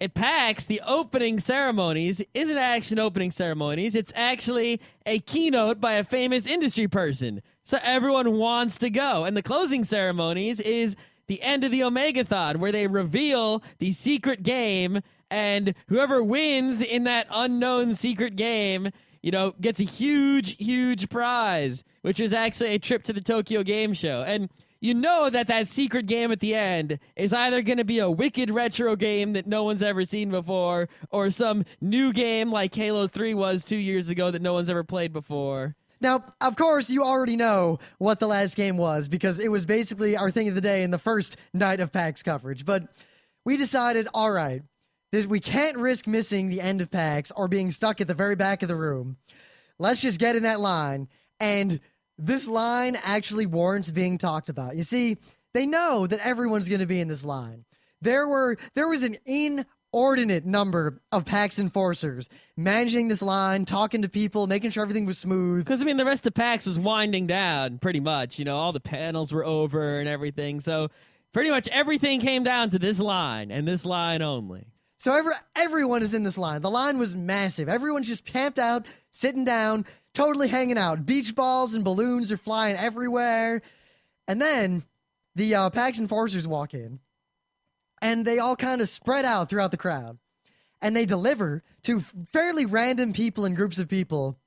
At PAX, the opening ceremonies isn't actually opening ceremonies. It's actually a keynote by a famous industry person. So everyone wants to go. And the closing ceremonies is the end of the Omegathon, where they reveal the secret game, and whoever wins in that unknown secret game, you know, gets a huge, huge prize, which is actually a trip to the Tokyo Game Show. And you know that secret game at the end is either going to be a wicked retro game that no one's ever seen before, or some new game like Halo 3 was 2 years ago that no one's ever played before. Now, of course, you already know what the last game was because it was basically our thing of the day in the first night of PAX coverage. But we decided, all right, we can't risk missing the end of PAX or being stuck at the very back of the room. Let's just get in that line. And this line actually warrants being talked about. You see, they know that everyone's going to be in this line. There was an inordinate number of PAX enforcers managing this line, talking to people, making sure everything was smooth. Because, I mean, the rest of PAX was winding down pretty much. You know, all the panels were over and everything. So pretty much everything came down to this line and this line only. So everyone is in this line. The line was massive. Everyone's just camped out, sitting down, totally hanging out. Beach balls and balloons are flying everywhere. And then the PAX enforcers walk in, and they all kind of spread out throughout the crowd. And they deliver to fairly random people and groups of people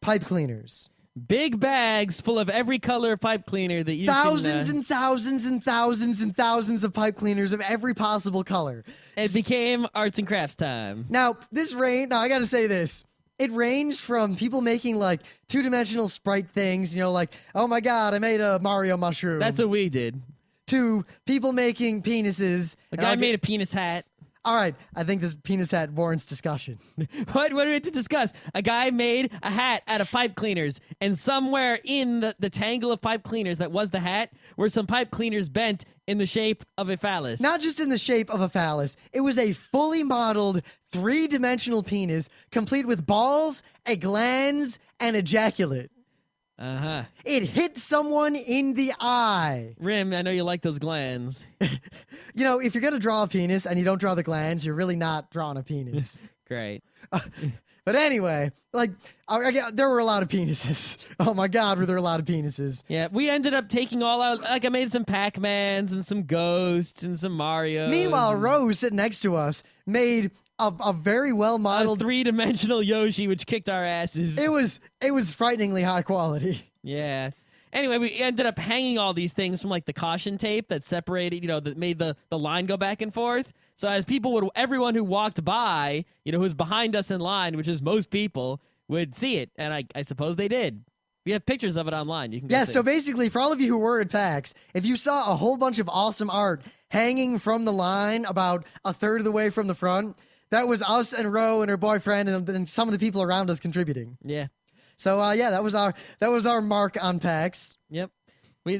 pipe cleaners. Big bags full of every color of pipe cleaner that you Thousands can, and thousands and thousands and thousands of pipe cleaners of every possible color. It became arts and crafts time. Now, I gotta say this. It ranged from people making like two-dimensional sprite things, you know, like, oh my god, I made a Mario mushroom. That's what we did. To people making penises. A guy made a penis hat. All right, I think this penis hat warrants discussion. What do we have to discuss? A guy made a hat out of pipe cleaners, and somewhere in the tangle of pipe cleaners that was the hat were some pipe cleaners bent in the shape of a phallus. Not just in the shape of a phallus. It was a fully modeled, three-dimensional penis, complete with balls, a glans, and ejaculate. Uh-huh. It hit someone in the eye. Rim, I know you like those glands. You know, if you're going to draw a penis and you don't draw the glands, you're really not drawing a penis. Great. But anyway, like, there were a lot of penises. Oh my god, were there a lot of penises. Yeah, we ended up taking all out, like I made some Pac-Mans and some Ghosts and some Marios. Meanwhile, Rose, sitting next to us, made a very well-modeled... a three-dimensional Yoshi, which kicked our asses. It was frighteningly high quality. Yeah. Anyway, we ended up hanging all these things from like the caution tape that separated, you know, that made the line go back and forth. So as everyone who walked by, you know, who was behind us in line, which is most people, would see it. And I suppose they did. We have pictures of it online. You can go see. So basically, for all of you who were at PAX, if you saw a whole bunch of awesome art hanging from the line about a third of the way from the front, that was us and Ro and her boyfriend and some of the people around us contributing. Yeah. So that was our mark on PAX. Yep.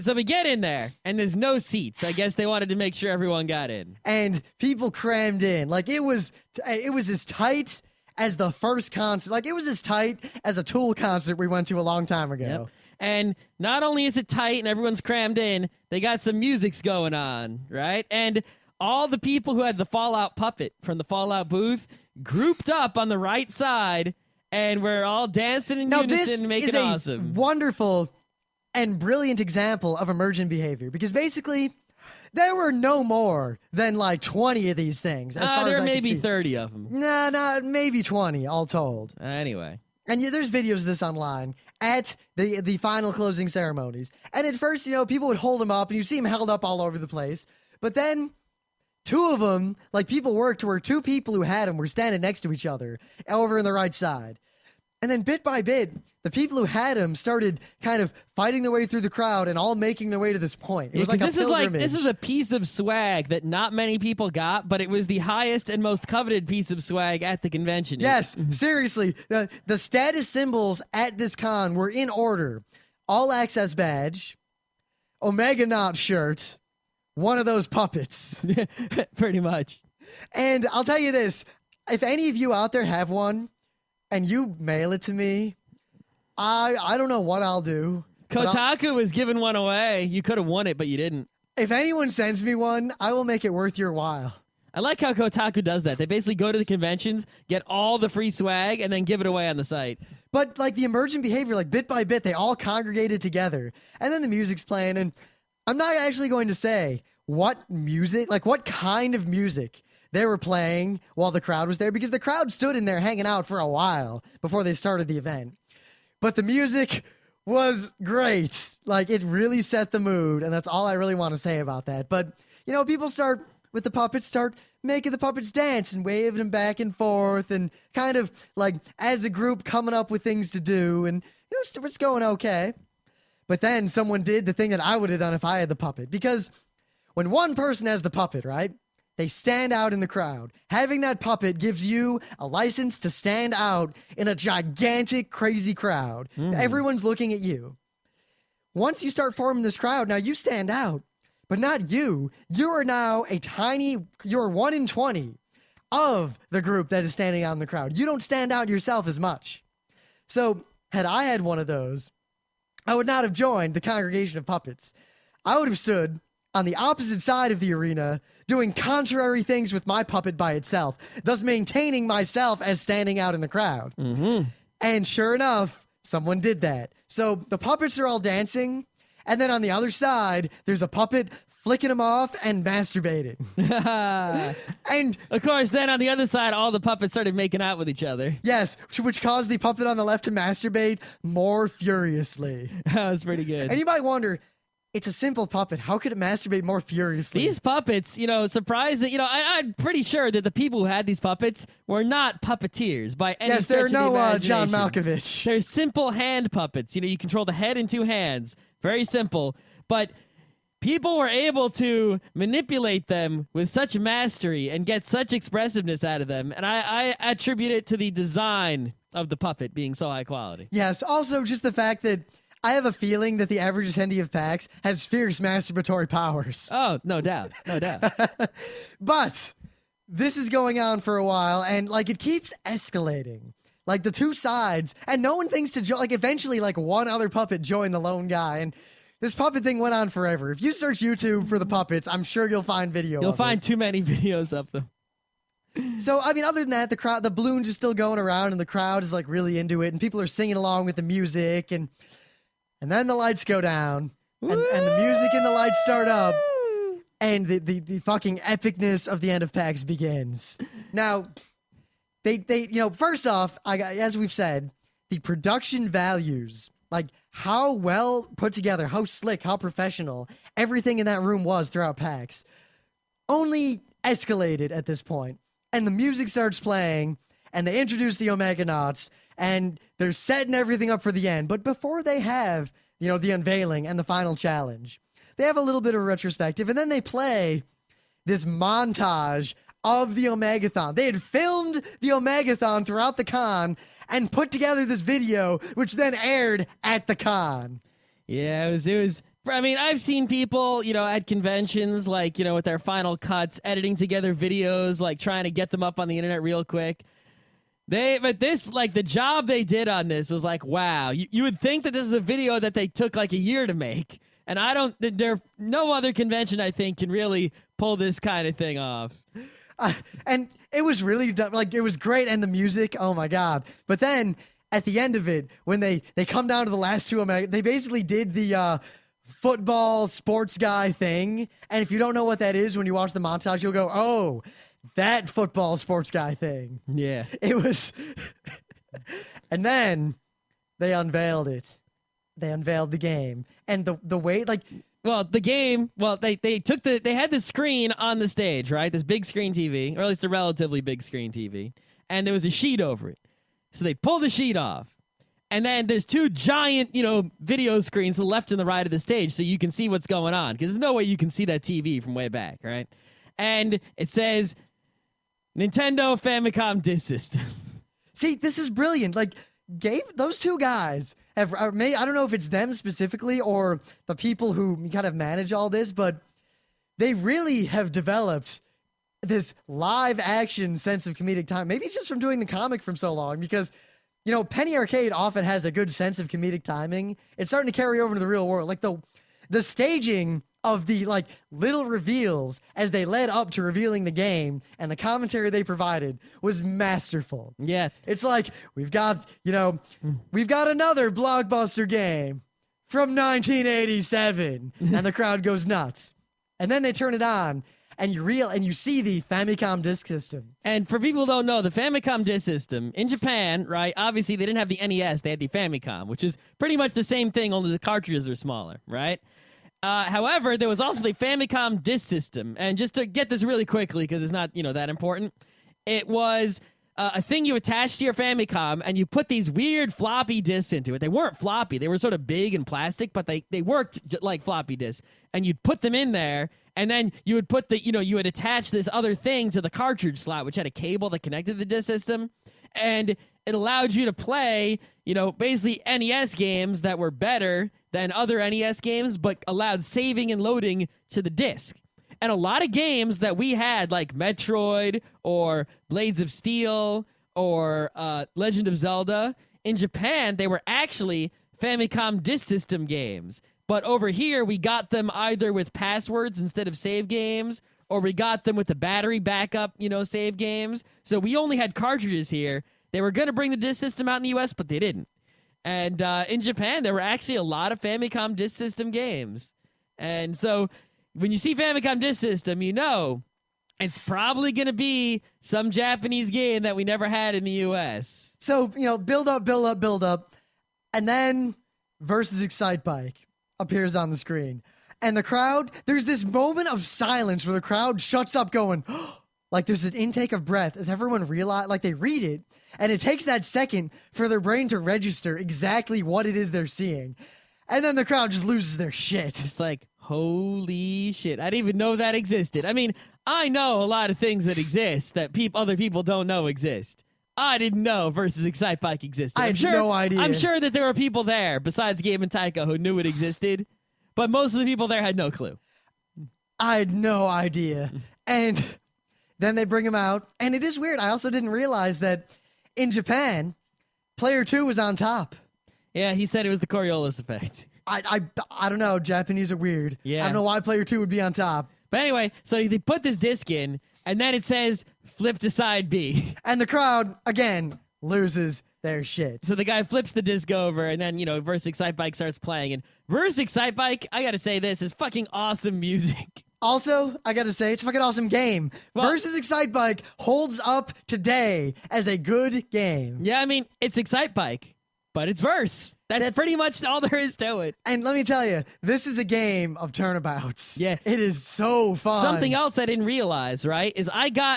So we get in there, and there's no seats. I guess they wanted to make sure everyone got in. And people crammed in. Like, it was as tight as the first concert. Like, it was as tight as a Tool concert we went to a long time ago. Yep. And not only is it tight and everyone's crammed in, they got some music's going on, right? And all the people who had the Fallout puppet from the Fallout booth grouped up on the right side, and we're all dancing in unison and making awesome. This is a wonderful and brilliant example of emergent behavior, because basically there were no more than like 20 of these things. As far there as are I maybe could see. 30 of them. Nah, maybe 20 all told. Anyway. And there's videos of this online at the final closing ceremonies. And at first, you know, people would hold them up, and you'd see them held up all over the place. But then two of them, like people worked where two people who had them were standing next to each other over on the right side. And then bit by bit, the people who had him started kind of fighting their way through the crowd and all making their way to this point. It was like a pilgrimage. This is a piece of swag that not many people got, but it was the highest and most coveted piece of swag at the convention. Yes, seriously. The status symbols at this con were in order. All access badge, Omega Knot shirt, one of those puppets. Pretty much. And I'll tell you this, if any of you out there have one and you mail it to me, I don't know what I'll do. Kotaku was giving one away. You could have won it, but you didn't. If anyone sends me one, I will make it worth your while. I like how Kotaku does that. They basically go to the conventions, get all the free swag, and then give it away on the site. But like the emergent behavior, like bit by bit, they all congregated together. And then the music's playing, and I'm not actually going to say what music, like what kind of music they were playing while the crowd was there, because the crowd stood in there hanging out for a while before they started the event. But the music was great. Like, it really set the mood, and that's all I really want to say about that. But, you know, people start making the puppets dance and waving them back and forth and kind of, like, as a group coming up with things to do, and, you know, it's going okay. But then someone did the thing that I would have done if I had the puppet, because when one person has the puppet, right, they stand out in the crowd. Having that puppet gives you a license to stand out in a gigantic, crazy crowd. Everyone's looking at you. Once you start forming this crowd, now you stand out, but not you. You are now you're 1 in 20. of the group that is standing out in the crowd. You don't stand out yourself as much. So had I had one of those, I would not have joined the congregation of puppets. I would have stood on the opposite side of the arena, doing contrary things with my puppet by itself, thus maintaining myself as standing out in the crowd. And sure enough, someone did that. So the puppets are all dancing, and then on the other side, there's a puppet flicking them off and masturbating. And of course, then on the other side, all the puppets started making out with each other. yes, which caused the puppet on the left to masturbate more furiously. That was pretty good. And you might wonder, it's a simple puppet. How could it masturbate more furiously? These puppets, surprised that, I'm pretty sure that the people who had these puppets were not puppeteers by any yes, stretch they're of the no imagination. John Malkovich. They're simple hand puppets. You control the head in two hands. Very simple. But people were able to manipulate them with such mastery and get such expressiveness out of them. And I attribute it to the design of the puppet being so high quality. Yes, also just the fact that I have a feeling that the average attendee of PAX has fierce masturbatory powers. Oh, no doubt. No doubt. But this is going on for a while, and it keeps escalating. The two sides, and no one thinks to join. Eventually, one other puppet joined the lone guy, and this puppet thing went on forever. If you search YouTube for the puppets, I'm sure you'll find video. You'll find too many videos of them. So, other than that, the balloons are still going around, and the crowd is really into it, and people are singing along with the music, and then the lights go down, and the music and the lights start up, and the fucking epicness of the end of PAX begins. Now, they first off, as we've said, the production values, how well put together, how slick, how professional everything in that room was throughout PAX, only escalated at this point. And the music starts playing, and they introduce the Omega Knots, and they're setting everything up for the end. But before they have, the unveiling and the final challenge, they have a little bit of a retrospective, and then they play this montage of the Omegathon. They had filmed the Omegathon throughout the con and put together this video, which then aired at the con. Yeah, it was. I mean, I've seen people, at conventions, with their final cuts, editing together videos, trying to get them up on the internet real quick. But this, the job they did on this was wow. You would think that this is a video that they took a year to make. And no other convention, I think, can really pull this kind of thing off. And it was really, it was great. And the music, oh my God. But then at the end of it, when they come down to the last two, they basically did the football sports guy thing. And if you don't know what that is, when you watch the montage, you'll go, oh, that football sports guy thing. Yeah. It was. And then they unveiled it. They unveiled the game. And the way, the game, they had this screen on the stage, right? This big screen TV, or at least a relatively big screen TV. And there was a sheet over it. So they pulled the sheet off. And then there's two giant, video screens to the left and the right of the stage so you can see what's going on. Because there's no way you can see that TV from way back, right? And it says Nintendo Famicom Disk System. See, this is brilliant. Gave those two guys I don't know if it's them specifically or the people who kind of manage all this, but they really have developed this live action sense of comedic time. Maybe just from doing the comic from so long, because Penny Arcade often has a good sense of comedic timing. It's starting to carry over to the real world. The staging of the little reveals as they led up to revealing the game and the commentary they provided was masterful. Yeah. It's we've got another blockbuster game from 1987 and the crowd goes nuts. And then they turn it on and you see the Famicom Disk System. And for people who don't know, the Famicom Disk System in Japan, right? Obviously, they didn't have the NES; they had the Famicom, which is pretty much the same thing, only the cartridges are smaller, right? However, there was also the Famicom Disk System, and just to get this really quickly, because it's not that important, it was a thing you attached to your Famicom, and you put these weird floppy disks into it. They weren't floppy; they were sort of big and plastic, but they worked like floppy disks. And you'd put them in there, and then you would put you would attach this other thing to the cartridge slot, which had a cable that connected the disk system, and it allowed you to play, basically NES games that were better than other NES games, but allowed saving and loading to the disc. And a lot of games that we had, like Metroid or Blades of Steel or Legend of Zelda, in Japan, they were actually Famicom Disk System games. But over here, we got them either with passwords instead of save games, or we got them with the battery backup, save games. So we only had cartridges here. They were going to bring the disk system out in the US, but they didn't. And in Japan, there were actually a lot of Famicom Disk System games. And so when you see Famicom Disk System, it's probably going to be some Japanese game that we never had in the US. So, build up. And then Versus Excite Bike appears on the screen. And the crowd, there's this moment of silence where the crowd shuts up going, like there's an intake of breath as everyone realize, like they read it. And it takes that second for their brain to register exactly what it is they're seeing. And then the crowd just loses their shit. It's like, holy shit. I didn't even know that existed. I mean, I know a lot of things that exist that other people don't know exist. I didn't know Versus Excite Bike existed. I had no idea. I'm sure that there were people there besides Gabe and Tycho who knew it existed, but most of the people there had no clue. I had no idea. And then they bring him out, and it is weird. I also didn't realize that in Japan, player 2 was on top. Yeah, he said it was the Coriolis effect. I don't know. Japanese are weird. Yeah. I don't know why player 2 would be on top. But anyway, so they put this disc in, and then it says flip to side B. And the crowd, again, loses their shit. So the guy flips the disc over, and then, Versus Excite Bike starts playing. And Versus Excite Bike, I gotta say this, is fucking awesome music. Also, I gotta say, it's a fucking awesome game. Well, Versus Excite Bike holds up today as a good game. Yeah, I mean, it's Excite Bike, but it's Verse. That's pretty much all there is to it. And let me tell you, this is a game of turnabouts. Yeah. It is so fun. Something else I didn't realize, right, is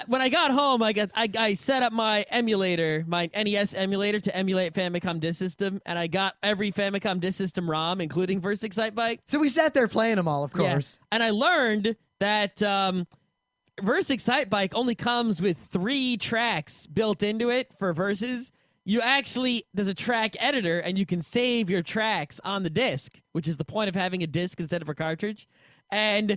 when I got home, I set up my emulator, my NES emulator to emulate Famicom Disk System, and I got every Famicom Disk System ROM, including Versus Excite Bike. So we sat there playing them all, of course. Yeah. And I learned that Versus Excite Bike only comes with 3 tracks built into it for Versus. There's a track editor, and you can save your tracks on the disc, which is the point of having a disc instead of a cartridge. And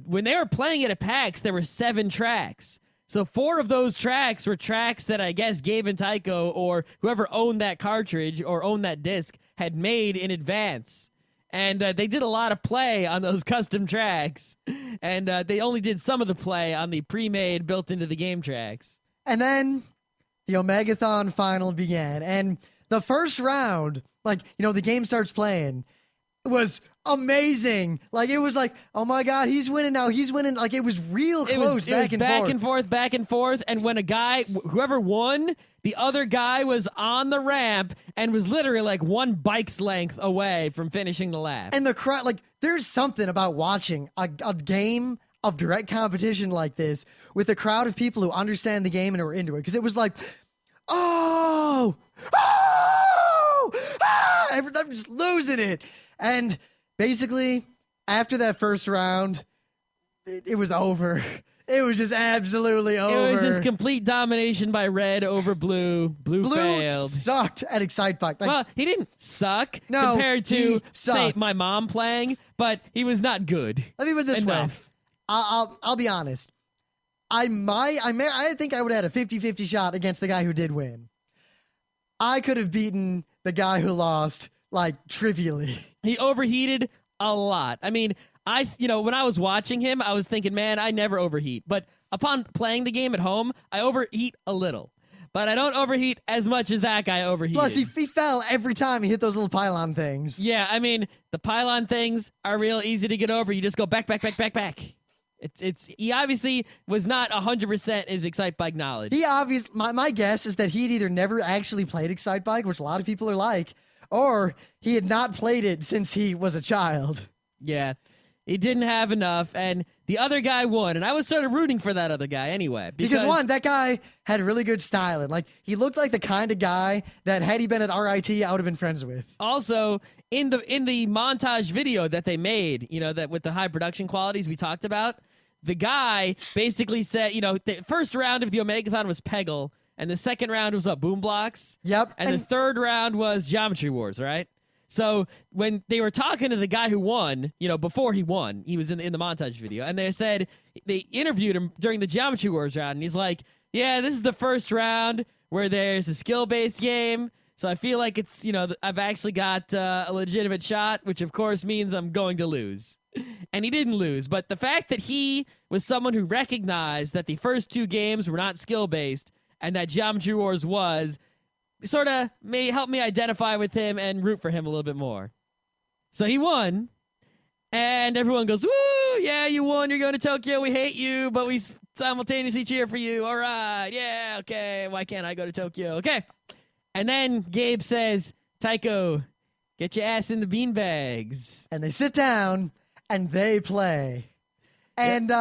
when they were playing it at PAX, there were 7 tracks. So 4 of those tracks were tracks that I guess Gabe and Tycho or whoever owned that cartridge or owned that disc had made in advance. And they did a lot of play on those custom tracks. And they only did some of the play on the pre-made, built into the game tracks. And then the Omegathon final began. And the first round, the game starts playing, was amazing. It was like, oh my God, he's winning now. He's winning. It was real close, back and forth. And when whoever won, the other guy was on the ramp and was literally one bike's length away from finishing the lap. And the crowd, there's something about watching a game of direct competition like this with a crowd of people who understand the game and are into it. Because it was like, oh, I'm just losing it. And basically, after that first round, it was over. It was just absolutely over. It was just complete domination by red over blue. Blue failed. Sucked at Excite Bike. Well, he didn't suck he compared to, say, sucked. my mom playing, but he was not good. Let me put it this way. I'll be honest. I think I would have had a 50-50 shot against the guy who did win. I could have beaten the guy who lost, trivially. He overheated a lot. I mean, when I was watching him, I was thinking, man, I never overheat. But upon playing the game at home, I overheat a little. But I don't overheat as much as that guy overheated. Plus, he fell every time he hit those little pylon things. Yeah, I mean, the pylon things are real easy to get over. You just go back. He obviously was not 100% his Excite Bike knowledge. My guess is that he'd either never actually played Excite Bike, which a lot of people are like, or he had not played it since he was a child. Yeah, he didn't have enough, and the other guy won, and I was sort of rooting for that other guy anyway. Because one, that guy had really good styling. He looked like the kind of guy that had he been at RIT, I would have been friends with. Also, in the montage video that they made, that with the high production qualities we talked about, the guy basically said, the first round of the Omegathon was Peggle, and the second round was Boom Blocks. Yep. And the third round was Geometry Wars, right? So when they were talking to the guy who won, before he won, he was in the montage video, and they interviewed him during the Geometry Wars round, and he's like, yeah, this is the first round where there's a skill-based game, so I feel like it's, I've actually got a legitimate shot, which of course means I'm going to lose. And he didn't lose, but the fact that he was someone who recognized that the first 2 games were not skill-based and that Geometry Wars was, sort of may help me identify with him and root for him a little bit more. So he won, and everyone goes, woo, yeah, you won, you're going to Tokyo, we hate you, but we simultaneously cheer for you, all right, yeah, okay, why can't I go to Tokyo, okay. And then Gabe says, Tycho, get your ass in the beanbags. And they sit down, and they play. And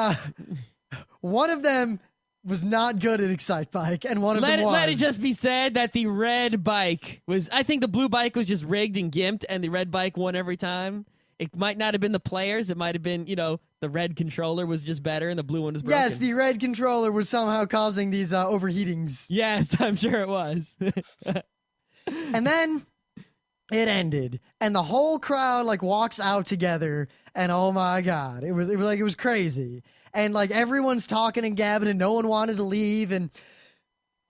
one of them was not good at Excite Bike, and one of them was. Let it just be said that the red bike was, I think the blue bike was just rigged and gimped, and the red bike won every time. It might not have been the players. It might have been, the red controller was just better, and the blue one was broken. Yes, the red controller was somehow causing these overheatings. Yes, I'm sure it was. And then it ended, and the whole crowd walks out together, and oh my god, it was crazy. And everyone's talking and gabbing, and no one wanted to leave. And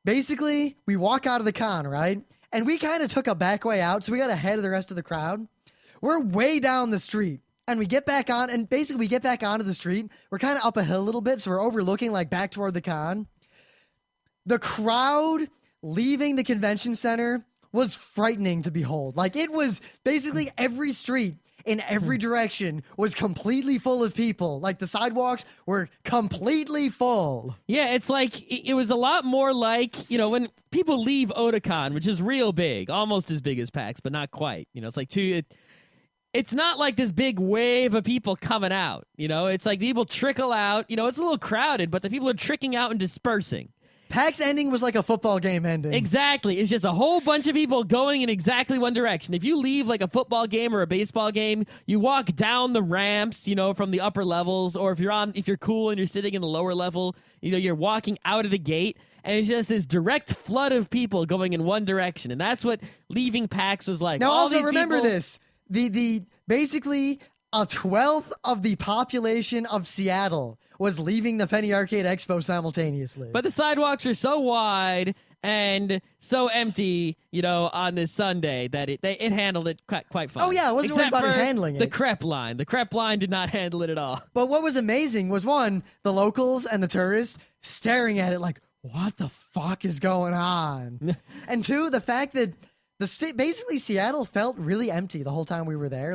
basically, we walk out of the con, right? And we kind of took a back way out, so we got ahead of the rest of the crowd. We're way down the street, and we get back on, and basically we get back onto the street. We're kind of up a hill a little bit, so we're overlooking back toward the con. The crowd leaving the convention center was frightening to behold. It was basically every street in every direction was completely full of people. The sidewalks were completely full. Yeah, it's it was a lot more when people leave Otakon, which is real big, almost as big as PAX, but not quite. It's not like this big wave of people coming out. It's people trickle out. It's a little crowded, but the people are tricking out and dispersing. PAX ending was like a football game ending. Exactly. It's just a whole bunch of people going in exactly one direction. If you leave a football game or a baseball game, you walk down the ramps, from the upper levels, or if you're cool and you're sitting in the lower level, you're walking out of the gate, and it's just this direct flood of people going in one direction. And that's what leaving PAX was like. Now All also these remember people- this. The basically a 12th of the population of Seattle was leaving the Penny Arcade Expo simultaneously. But the sidewalks were so wide and so empty, on this Sunday that it handled it quite fine. Oh yeah, it wasn't really Except about for handling it. The crepe line. The crepe line did not handle it at all. But what was amazing was, one, the locals and the tourists staring at it what the fuck is going on? And two, the fact that basically Seattle felt really empty the whole time we were there.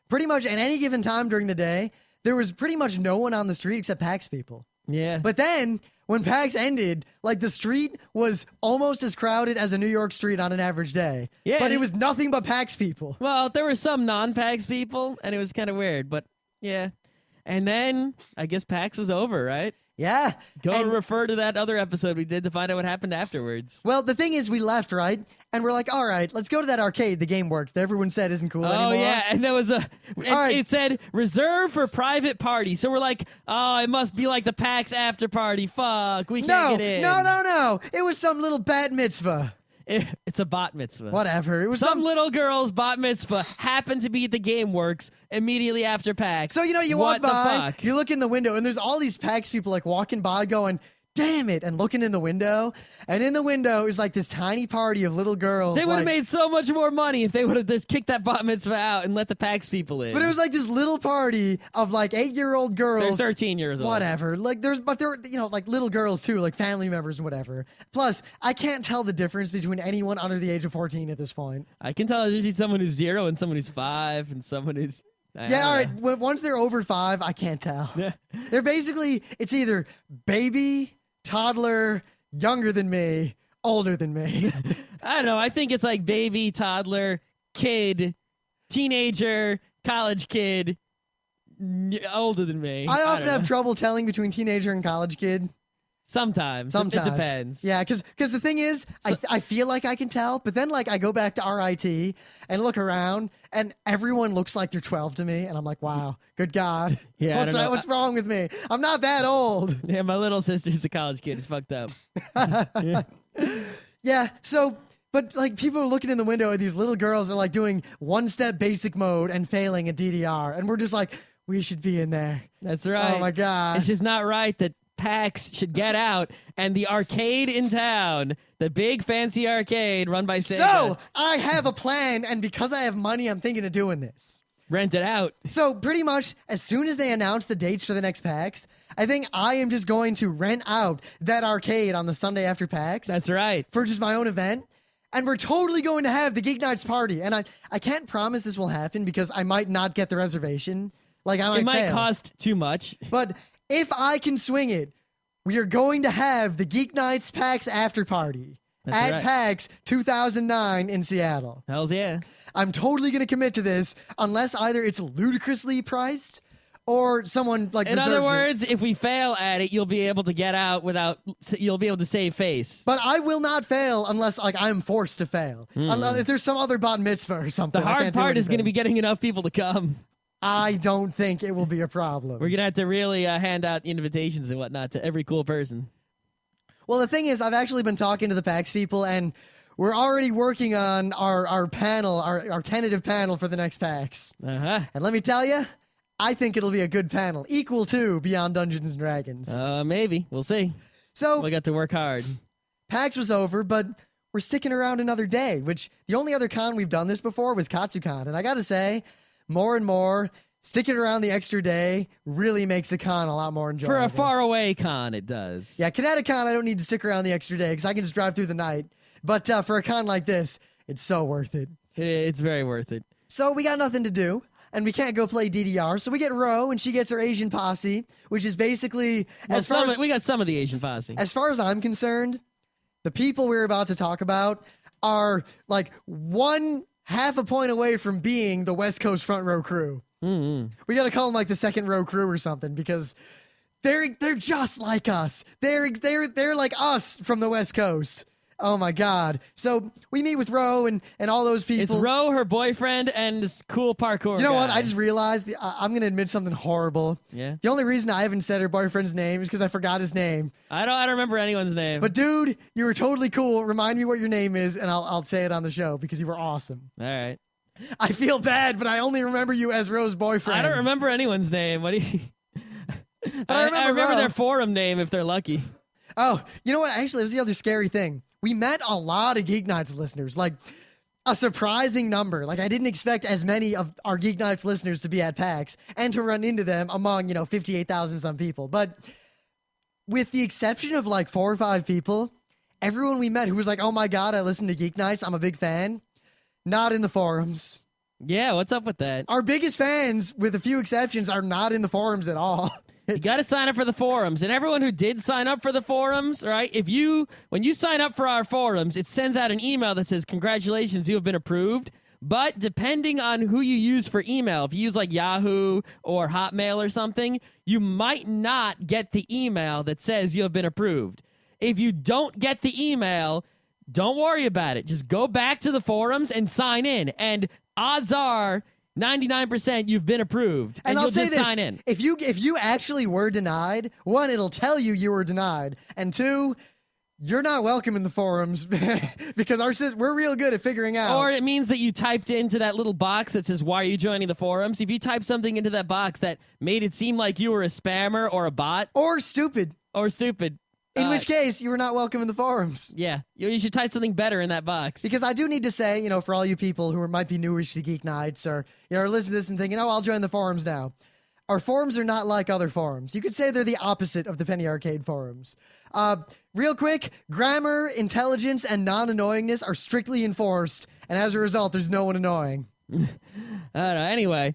Pretty much at any given time during the day, there was pretty much no one on the street except PAX people. Yeah. But then when PAX ended, the street was almost as crowded as a New York street on an average day. Yeah, But it was nothing but PAX people. Well, there were some non-PAX people, and it was kind of weird, but yeah. And then I guess PAX was over, right? Yeah. Go And- refer to that other episode we did to find out what happened afterwards. Well, the thing is, we left, right? And we're like, all right, let's go to that arcade. The game works. That everyone said isn't cool anymore. Oh, yeah, and there was right. it said reserved for private party. So we're like, oh, it must be like the PAX after party. Fuck, we can't get in. No. It was some little bat mitzvah. It's a bat mitzvah. Whatever. It was Some little girl's bat mitzvah happened to be at the Game Works immediately after PAX. So, you walk What the by, fuck? you look in the window, and there's all these PAX people walking by going, damn it, and looking in the window. And in the window is this tiny party of little girls. They would have made so much more money if they would have just kicked that bat mitzvah out and let the PAX people in. But it was this little party of 8-year-old girls. They're 13 years old. Whatever. But they're, little girls too, family members and whatever. Plus, I can't tell the difference between anyone under the age of 14 at this point. I can tell there's someone who's 0 and someone who's 5 and someone who's... Yeah, all right. Once they're over 5, I can't tell. They're basically, it's either baby, toddler, younger than me, older than me. I don't know. I think it's baby, toddler, kid, teenager, college kid, older than me. I often don't have know. trouble telling between teenager and college kid. Sometimes. It depends. Yeah, because the thing is, I feel like I can tell, but then I go back to RIT and look around, and everyone looks like they're 12 to me, and I'm like, wow, good God. Yeah, I don't know. What's wrong with me? I'm not that old. Yeah, my little sister's a college kid. It's fucked up. Yeah, so But like people are looking in the window and these little girls are like doing one-step basic mode and failing at DDR. And we're just like, we should be in there. That's right. Oh my God. It's just not right that PAX should get out and the arcade in town, the big fancy arcade run by Sega. So I have a plan, and because I have money, I'm thinking of doing this. Rent it out. So pretty much as soon as they announce the dates for the next PAX, I think I am just going to rent out that arcade on the Sunday after PAX. That's right. For just my own event. And we're totally going to have the Geeknights party. And I can't promise this will happen because I might not get the reservation. Like It might fail. cost too much. But if I can swing it, we are going to have the Geeknights PAX after party at right. PAX 2009 in Seattle. Hells yeah. I'm totally going to commit to this unless either it's ludicrously priced or someone like In other words, if we fail at it, you'll be able to get out you'll be able to save face. But I will not fail unless like I'm forced to fail. Unless, if there's some other bat mitzvah or something. The hard part is going to be getting enough people to come. I don't think it will be a problem. We're going to have to really hand out invitations and whatnot to every cool person. Well, the thing is, I've actually been talking to the PAX people, and we're already working on our panel, our tentative panel for the next PAX. Uh-huh. And let me tell you, I think it'll be a good panel, equal to Beyond Dungeons & Dragons. Maybe. We'll see. So, We got to work hard. PAX was over, but we're sticking around another day, which the only other con we've done this before was KatsuCon. And I gotta say, more and more, sticking around the extra day really makes a con a lot more enjoyable. For a faraway con, it does. Yeah, Kineticon, I don't need to stick around the extra day because I can just drive through the night. But for a con like this, it's so worth it. It's very worth it. So we got nothing to do, and we can't go play DDR. So we get Ro, and she gets her Asian posse, which is basically We got some of the Asian posse. as far as I'm concerned, the people we're about to talk about are like 1/2 a point away from being the West Coast front row crew. Mm-hmm. We got to call them like the second row crew or something because they're just like us. They're like us from the West Coast. Oh my God. So we meet with Ro and all those people. It's Ro, her boyfriend, and this cool parkour You know what? guy. I just realized I'm going to admit something horrible. Yeah? The only reason I haven't said her boyfriend's name is because I forgot his name. I don't remember anyone's name. But dude, you were totally cool. Remind me what your name is and I'll say it on the show because you were awesome. All right. I feel bad, but I only remember you as Ro's boyfriend. I don't remember anyone's name. What do you... But I remember Ro. their forum name if they're lucky. Oh, you know what? Actually, it was the other scary thing. We met a lot of Geeknights listeners, like a surprising number. Like I didn't expect as many of our Geeknights listeners to be at PAX and to run into them among, 58,000 some people. But with the exception of like 4 or 5 people, everyone we met who was like, oh my God, I listen to Geeknights, I'm a big fan, not in the forums. Yeah, what's up with that? Our biggest fans, with a few exceptions, are not in the forums at all. You got to sign up for the forums. And everyone who did sign up for the forums, right? When you sign up for our forums, it sends out an email that says, congratulations, you have been approved. But depending on who you use for email, if you use like Yahoo or Hotmail or something, you might not get the email that says you have been approved. If you don't get the email, don't worry about it. Just go back to the forums and sign in. And odds are 99% you've been approved. And I'll you'll say just this, sign in. If you actually were denied, 1, it'll tell you were denied. And 2, you're not welcome in the forums because we're real good at figuring out. Or it means that you typed into that little box that says, why are you joining the forums? If you type something into that box that made it seem like you were a spammer or a bot. Or stupid. In which case, you were not welcome in the forums. Yeah, you should type something better in that box. Because I do need to say, for all you people who might be newish to Geek Nights or, are listening to this and thinking, oh, I'll join the forums now. Our forums are not like other forums. You could say they're the opposite of the Penny Arcade forums. Real quick, grammar, intelligence, and non-annoyingness are strictly enforced, and as a result, there's no one annoying. I don't know. Anyway,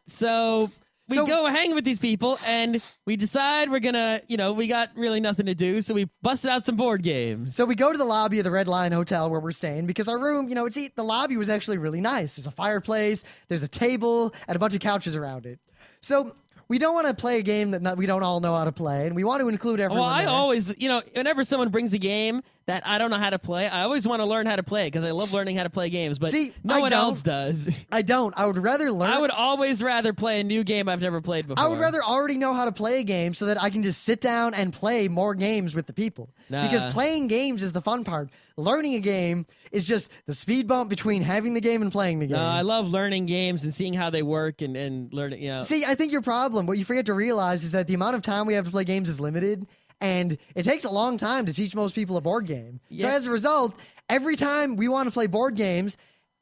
so we go hang with these people, and we decide we're gonna, we got really nothing to do, so we busted out some board games. So we go to the lobby of the Red Lion Hotel where we're staying because our room, the lobby was actually really nice. There's a fireplace, there's a table, and a bunch of couches around it. So we don't want to play a game that we don't all know how to play, and we want to include everyone. Well, I there. always, whenever someone brings a game that I don't know how to play, I always want to learn how to play it because I love learning how to play games. But See, no one else does. I don't. I would rather learn. I would always rather play a new game I've never played before. I would rather already know how to play a game so that I can just sit down and play more games with the people. Because playing games is the fun part. Learning a game is just the speed bump between having the game and playing the game. No, I love learning games and seeing how they work and learning. See, I think your problem, what you forget to realize is that the amount of time we have to play games is limited. And it takes a long time to teach most people a board game. Yeah. So as a result, every time we want to play board games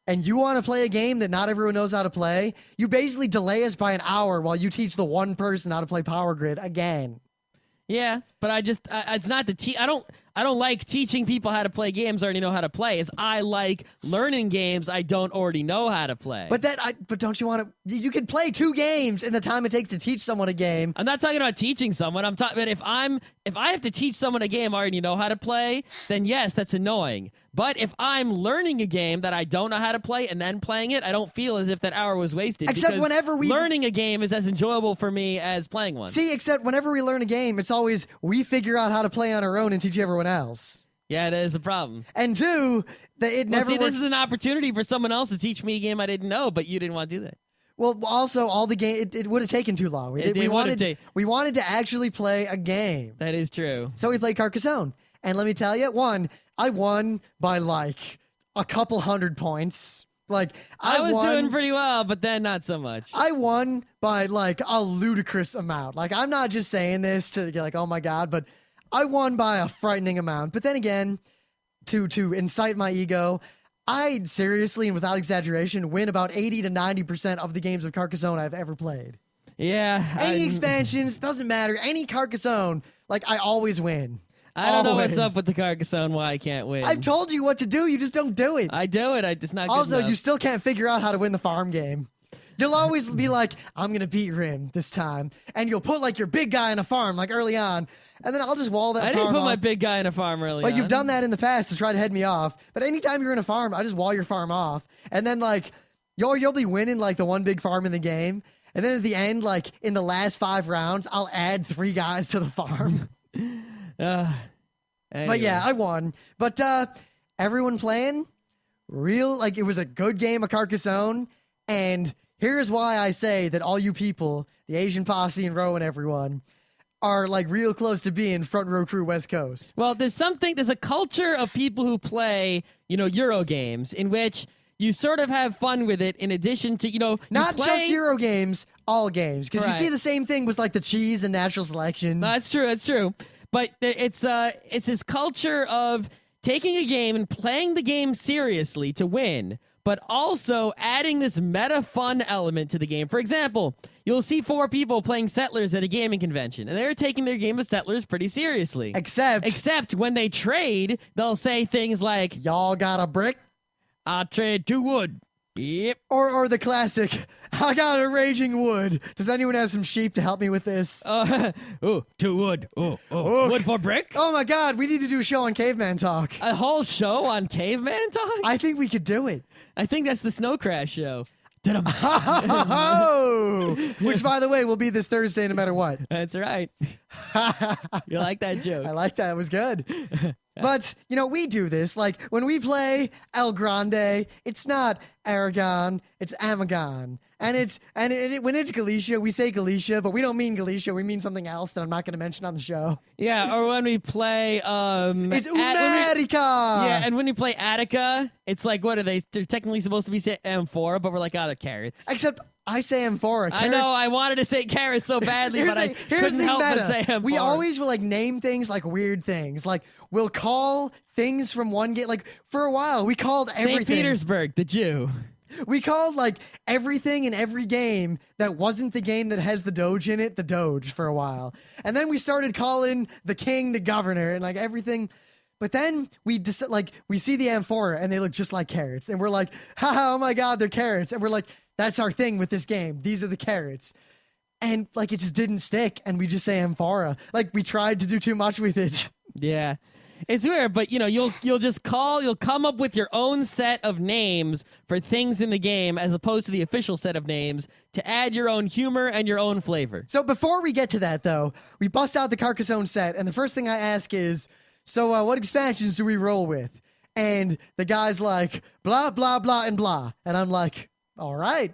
and you want to play a game that not everyone knows how to play, you basically delay us by an hour while you teach the one person how to play Power Grid again. Yeah, but it's not the I don't like teaching people how to play games I already know how to play. I like learning games I don't already know how to play. But don't you want to? You can play 2 games in the time it takes to teach someone a game. I'm not talking about teaching someone. I'm talking about if I have to teach someone a game I already know how to play, then yes, that's annoying. But if I'm learning a game that I don't know how to play and then playing it, I don't feel as if that hour was wasted. Except whenever learning a game is as enjoyable for me as playing one. See, except whenever we learn a game, it's always we figure out how to play on our own and teach everyone else. Yeah, that is a problem. And 2, it never works. This is an opportunity for someone else to teach me a game I didn't know, but you didn't want to do that. Well, also, all the game, it would have taken too long. We wanted to actually play a game. That is true. So we played Carcassonne. And let me tell you, I won by like a couple hundred points. Like I was doing pretty well, but then not so much. I won by like a ludicrous amount. Like I'm not just saying this to get like, oh my God, but I won by a frightening amount. But then again, to incite my ego, I seriously and without exaggeration win about 80 to 90% of the games of Carcassonne I've ever played. Yeah. Any expansions, doesn't matter. Any Carcassonne, like I always win. I don't know what's up with the Carcassonne, why I can't win. I've told you what to do, you just don't do it. I do it, it's not good Also, enough. you still can't figure out how to win the farm game. You'll always be like, I'm going to beat Rim this time. And you'll put like your big guy in a farm like early on. And then I'll just wall that farm I didn't put off. my big guy in a farm early on. But you've done that in the past to try to head me off. But anytime you're in a farm, I just wall your farm off. And then like, you'll be winning like the one big farm in the game. And then at the end, like in the last 5 rounds, I'll add 3 guys to the farm. Anyway. But yeah, I won. But everyone playing, it was a good game of Carcassonne. And here's why I say that all you people, the Asian Posse and Rowan, everyone, are like real close to being front row crew West Coast. Well, there's a culture of people who play, Euro games in which you sort of have fun with it in addition to, not just Euro games, all games. Because you Right. see the same thing with like the cheese and natural selection. No, that's true. But it's this culture of taking a game and playing the game seriously to win, but also adding this meta fun element to the game. For example, you'll see 4 people playing Settlers at a gaming convention, and they're taking their game of Settlers pretty seriously. Except when they trade, they'll say things like, y'all got a brick? I'll trade 2 wood. Yep. Or the classic, I got a raging wood. Does anyone have some sheep to help me with this? 2 wood. Wood for brick? Oh my God, we need to do a show on Caveman Talk. A whole show on Caveman Talk? I think we could do it. I think that's the Snow Crash show. Which, by the way, will be this Thursday no matter what. That's right. You like that joke? I like that. It was good. But, we do this. Like, when we play El Grande, it's not Aragon, it's Amagon. And when it's Galicia, we say Galicia, but we don't mean Galicia. We mean something else that I'm not going to mention on the show. Yeah, or when we play... it's Umerica! Yeah, and when you play Attica, it's like, what are they? They're technically supposed to be amphora, but we're like, they're carrots. Except... I say amphora. I know, I wanted to say carrots so badly, but I couldn't help but say amphora. We always will name things like weird things. Like, we'll call things from one game. Like, for a while, we called everything. St. Petersburg, the Jew. We called, everything in every game that wasn't the game that has the Doge in it, the Doge for a while. And then we started calling the king the governor and, everything... But then we we see the amphora and they look just like carrots. And we're like, haha, oh my God, they're carrots. And we're like, that's our thing with this game. These are the carrots. And it just didn't stick. And we just say amphora. We tried to do too much with it. Yeah. It's weird, but you'll come up with your own set of names for things in the game as opposed to the official set of names to add your own humor and your own flavor. So before we get to that, though, we bust out the Carcassonne set, and the first thing I ask is, so what expansions do we roll with? And the guy's like, blah, blah, blah, and blah. And I'm like, all right.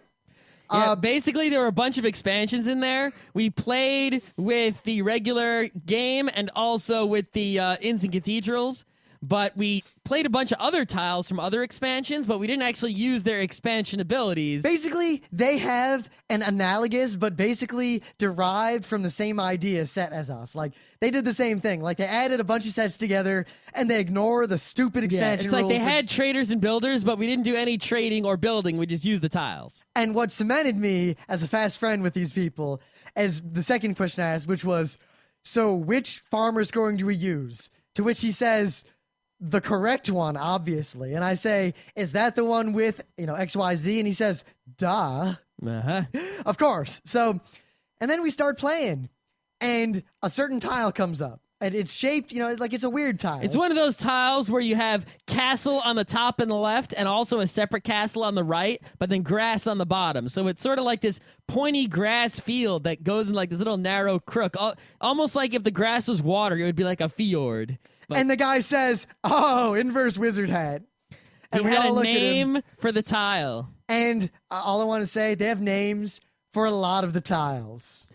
Yeah, basically, there were a bunch of expansions in there. We played with the regular game and also with the Inns and Cathedrals, but we played a bunch of other tiles from other expansions, but we didn't actually use their expansion abilities. Basically, they have an analogous, but basically derived from the same idea set as us. Like, they did the same thing. Like, they added a bunch of sets together, and they ignore the stupid expansion it's like rules. they had traders and builders, but we didn't do any trading or building. We just used the tiles. And what cemented me as a fast friend with these people is the second question I asked, which was, so which farmer scoring do we use? To which he says, the correct one, obviously. And I say, is that the one with, XYZ? And he says, duh. Uh-huh. Of course. So, and then we start playing, and a certain tile comes up. And it's shaped, like it's a weird tile. It's one of those tiles where you have castle on the top and the left and also a separate castle on the right, but then grass on the bottom. So it's sort of like this pointy grass field that goes in like this little narrow crook. Almost like if the grass was water, it would be like a fjord. But and the guy says, oh, inverse wizard hat. And he we had all a look at him. name for the tile. And all I want to say, they have names for a lot of the tiles.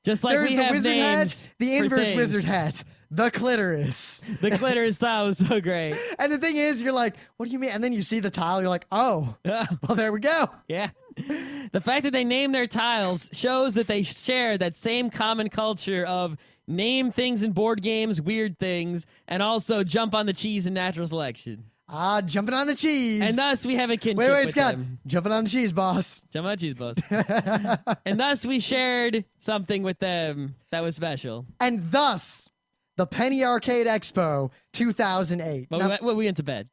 Just like There's we the have wizard names hat, the for inverse things. wizard hat, the clitoris. The clitoris tile was so great. And the thing is, you're like, what do you mean? And then you see the tile, you're like, oh, well, there we go. Yeah. The fact that they name their tiles shows that they share that same common culture of name things in board games, weird things, and also jump on the cheese in natural selection. Jumping on the cheese. And thus we have a kinship wait, with Scott. them. Jumping on the cheese, boss. Jump on the cheese, boss. And thus we shared something with them that was special. And thus, the Penny Arcade Expo 2008. But Now, we went to bed.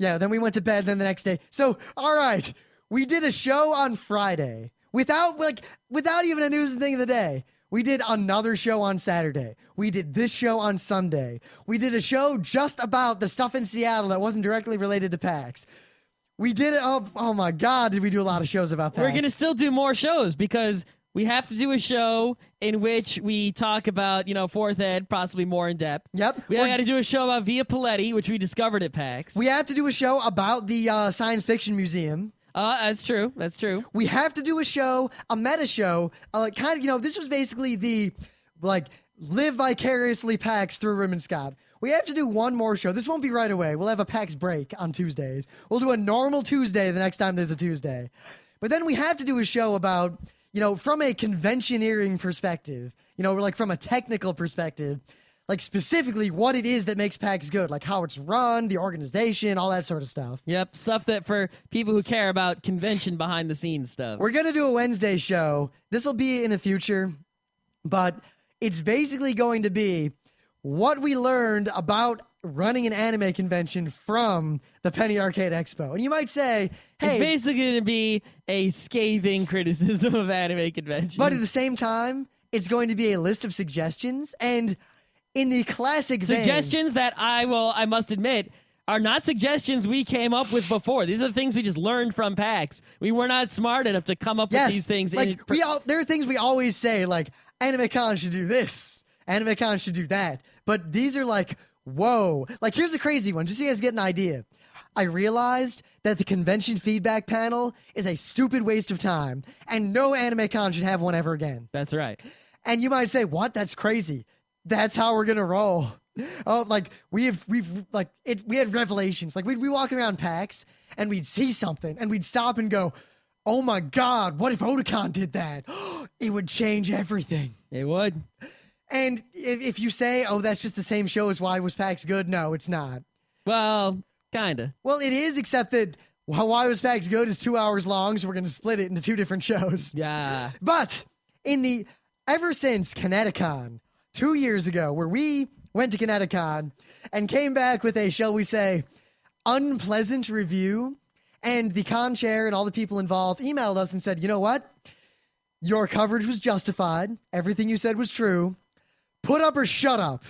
yeah, then we went to bed, then the next day. So, all right, we did a show on Friday without even a news thing of the day. We did another show on Saturday. We did this show on Sunday. We did a show just about the stuff in Seattle that wasn't directly related to PAX. We did it. Oh my God, did we do a lot of shows about PAX? We're going to still do more shows because we have to do a show in which we talk about, fourth ed, possibly more in depth. Yep. We got to do a show about Via Paletti, which we discovered at PAX. We have to do a show about the Science Fiction Museum. That's true. That's true. We have to do a show, a meta show, this was basically the, live vicariously PAX through Rim and Scott. We have to do one more show. This won't be right away. We'll have a PAX break on Tuesdays. We'll do a normal Tuesday the next time there's a Tuesday. But then we have to do a show about, from a conventioneering perspective, from a technical perspective, specifically what it is that makes PAX good, like how it's run, the organization, all that sort of stuff. Yep, stuff that for people who care about convention behind the scenes stuff. We're going to do a Wednesday show. This will be in the future, but it's basically going to be what we learned about running an anime convention from the Penny Arcade Expo. And you might say, hey... It's basically going to be a scathing criticism of anime convention. But at the same time, it's going to be a list of suggestions, and in the classic suggestions that I must admit, are not suggestions we came up with before. These are the things we just learned from PAX. We were not smart enough to come up with these things. There are things we always say, like, AnimeCon should do this, AnimeCon should do that. But these are like, whoa. Like, here's a crazy one, just so you guys get an idea. I realized that the convention feedback panel is a stupid waste of time, and no AnimeCon should have one ever again. That's right. And you might say, what? That's crazy. That's how we're gonna roll. Oh, we had revelations. Like we'd be walking around PAX and we'd see something and we'd stop and go, "Oh my God, what if Otakon did that? It would change everything." It would. And if you say, "Oh, that's just the same show as Why Was PAX Good?" No, it's not. Well, kinda. Well, it is, except that Why Was PAX Good is 2 hours long, so we're gonna split it into two different shows. Yeah. But ever since Kineticon 2 years ago, where we went to Kineticon and came back with a, shall we say, unpleasant review, and the con chair and all the people involved emailed us and said, you know what? Your coverage was justified. Everything you said was true. Put up or shut up.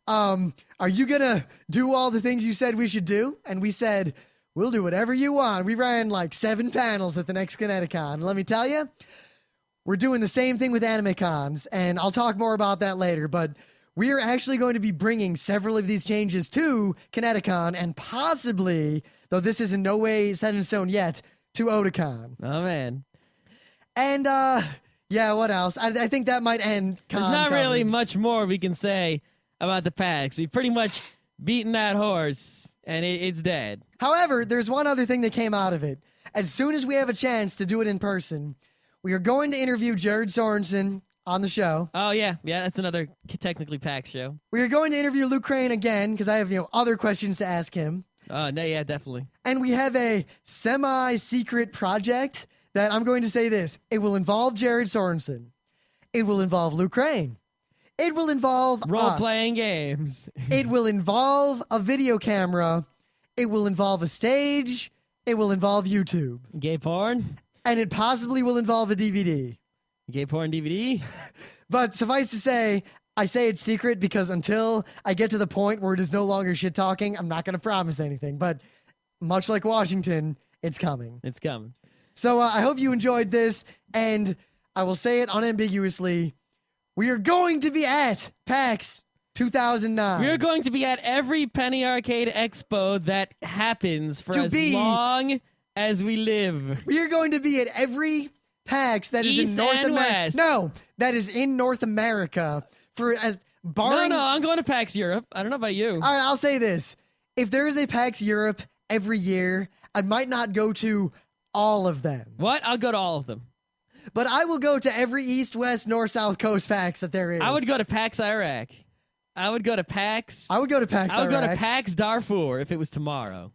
are you going to do all the things you said we should do? And we said, we'll do whatever you want. We ran like 7 panels at the next Kineticon. Let me tell you, we're doing the same thing with anime cons, and I'll talk more about that later, but we are actually going to be bringing several of these changes to Kineticon and possibly, though this is in no way set in stone yet, to Otakon. Oh, man. And, yeah, what else? I think that might end con There's not really coverage. much more we can say about the PAX. We've pretty much beaten that horse, and it's dead. However, there's one other thing that came out of it. As soon as we have a chance to do it in person, we are going to interview Jared Sorensen on the show. Oh, yeah. Yeah, that's another technically PAX show. We are going to interview Luke Crane again because I have, other questions to ask him. Oh, no, yeah, definitely. And we have a semi-secret project that I'm going to say this. It will involve Jared Sorensen. It will involve Luke Crane. It will involve Role-playing games. It will involve a video camera. It will involve a stage. It will involve YouTube. Gay porn? And it possibly will involve a DVD. Gay porn DVD? But suffice to say, I say it's secret because until I get to the point where it is no longer shit talking, I'm not going to promise anything. But much like Washington, it's coming. It's coming. So I hope you enjoyed this, and I will say it unambiguously. We are going to be at PAX 2009. We are going to be at every Penny Arcade Expo that happens for To as be- long as we live. We are going to be at every PAX that is East in North and America. West. No, that is in North America. For as No, barring. no, I'm going to PAX Europe. I don't know about you. All right, I'll say this: if there is a PAX Europe every year, I might not go to all of them, What? I'll go to all of them. but I will go to every East, West, North, South Coast PAX that there is. I would go to PAX Iraq. I would go to PAX. I would go to PAX. I would go to Iraq. PAX Darfur if it was tomorrow.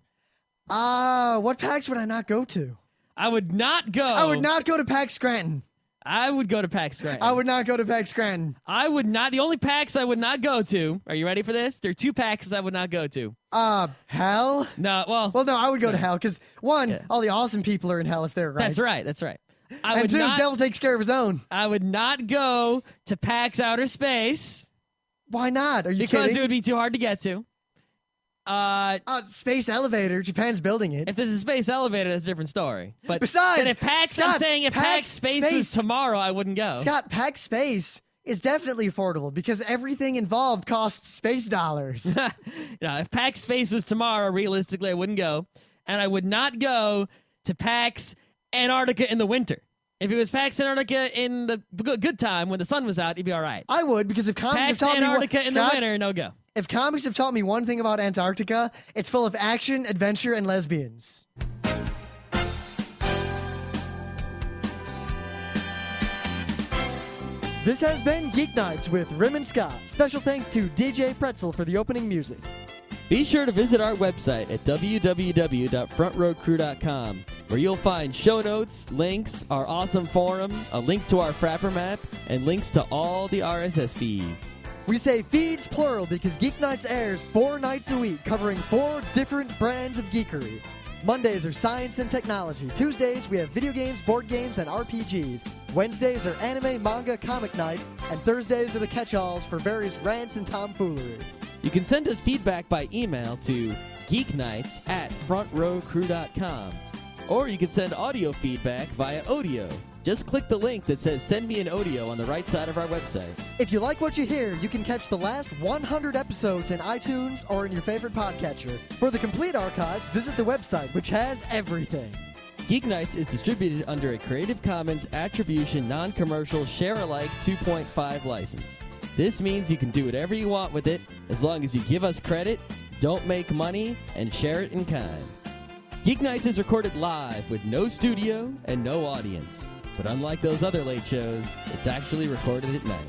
What PAX would I not go to? I would not go. I would not go to PAX Scranton. I would go to PAX Scranton. I would not go to PAX Scranton. I would not. The only PAX I would not go to. Are you ready for this? There are 2 PAXs I would not go to. Hell? No, well, Well, no, I would go to hell because one, Yeah. all the awesome people are in hell if they're right. that's right. That's right. I And would two, not. devil takes care of his own. I would not go to PAX Outer Space Why not? Are you because kidding? it would be too hard to get to. Space elevator. Japan's building it. If there's a space elevator, that's a different story. But Besides, then if PAX, I'm Scott, saying if PAX Space was tomorrow, I wouldn't go. Scott, PAX Space is definitely affordable because everything involved costs space dollars. If PAX Space was tomorrow, realistically, I wouldn't go. And I would not go to PAX Antarctica in the winter. If it was PAX Antarctica in the good time when the sun was out, it'd be all right. I would because if comics have PAX taught Antarctica me in Scott, the winter, no go. if comics have taught me one thing about Antarctica, it's full of action, adventure, and lesbians. This has been Geek Nights with Rim and Scott. Special thanks to DJ Pretzel for the opening music. Be sure to visit our website at www.frontrowcrew.com, where you'll find show notes, links, our awesome forum, a link to our Frapper map, and links to all the RSS feeds. We say feeds plural because Geek Nights airs 4 nights a week, covering 4 different brands of geekery. Mondays are science and technology. Tuesdays, we have video games, board games, and RPGs. Wednesdays are anime, manga, comic nights. And Thursdays are the catch-alls for various rants and tomfoolery. You can send us feedback by email to geeknights@frontrowcrew.com, or you can send audio feedback via Odeo. Just click the link that says Send Me an Audio on the right side of our website. If you like what you hear, you can catch the last 100 episodes in iTunes or in your favorite podcatcher. For the complete archives, visit the website, which has everything. Geeknights is distributed under a Creative Commons Attribution Non-Commercial Share-alike 2.5 license. This means you can do whatever you want with it as long as you give us credit, don't make money, and share it in kind. Geeknights is recorded live with no studio and no audience. But unlike those other late shows, it's actually recorded at night.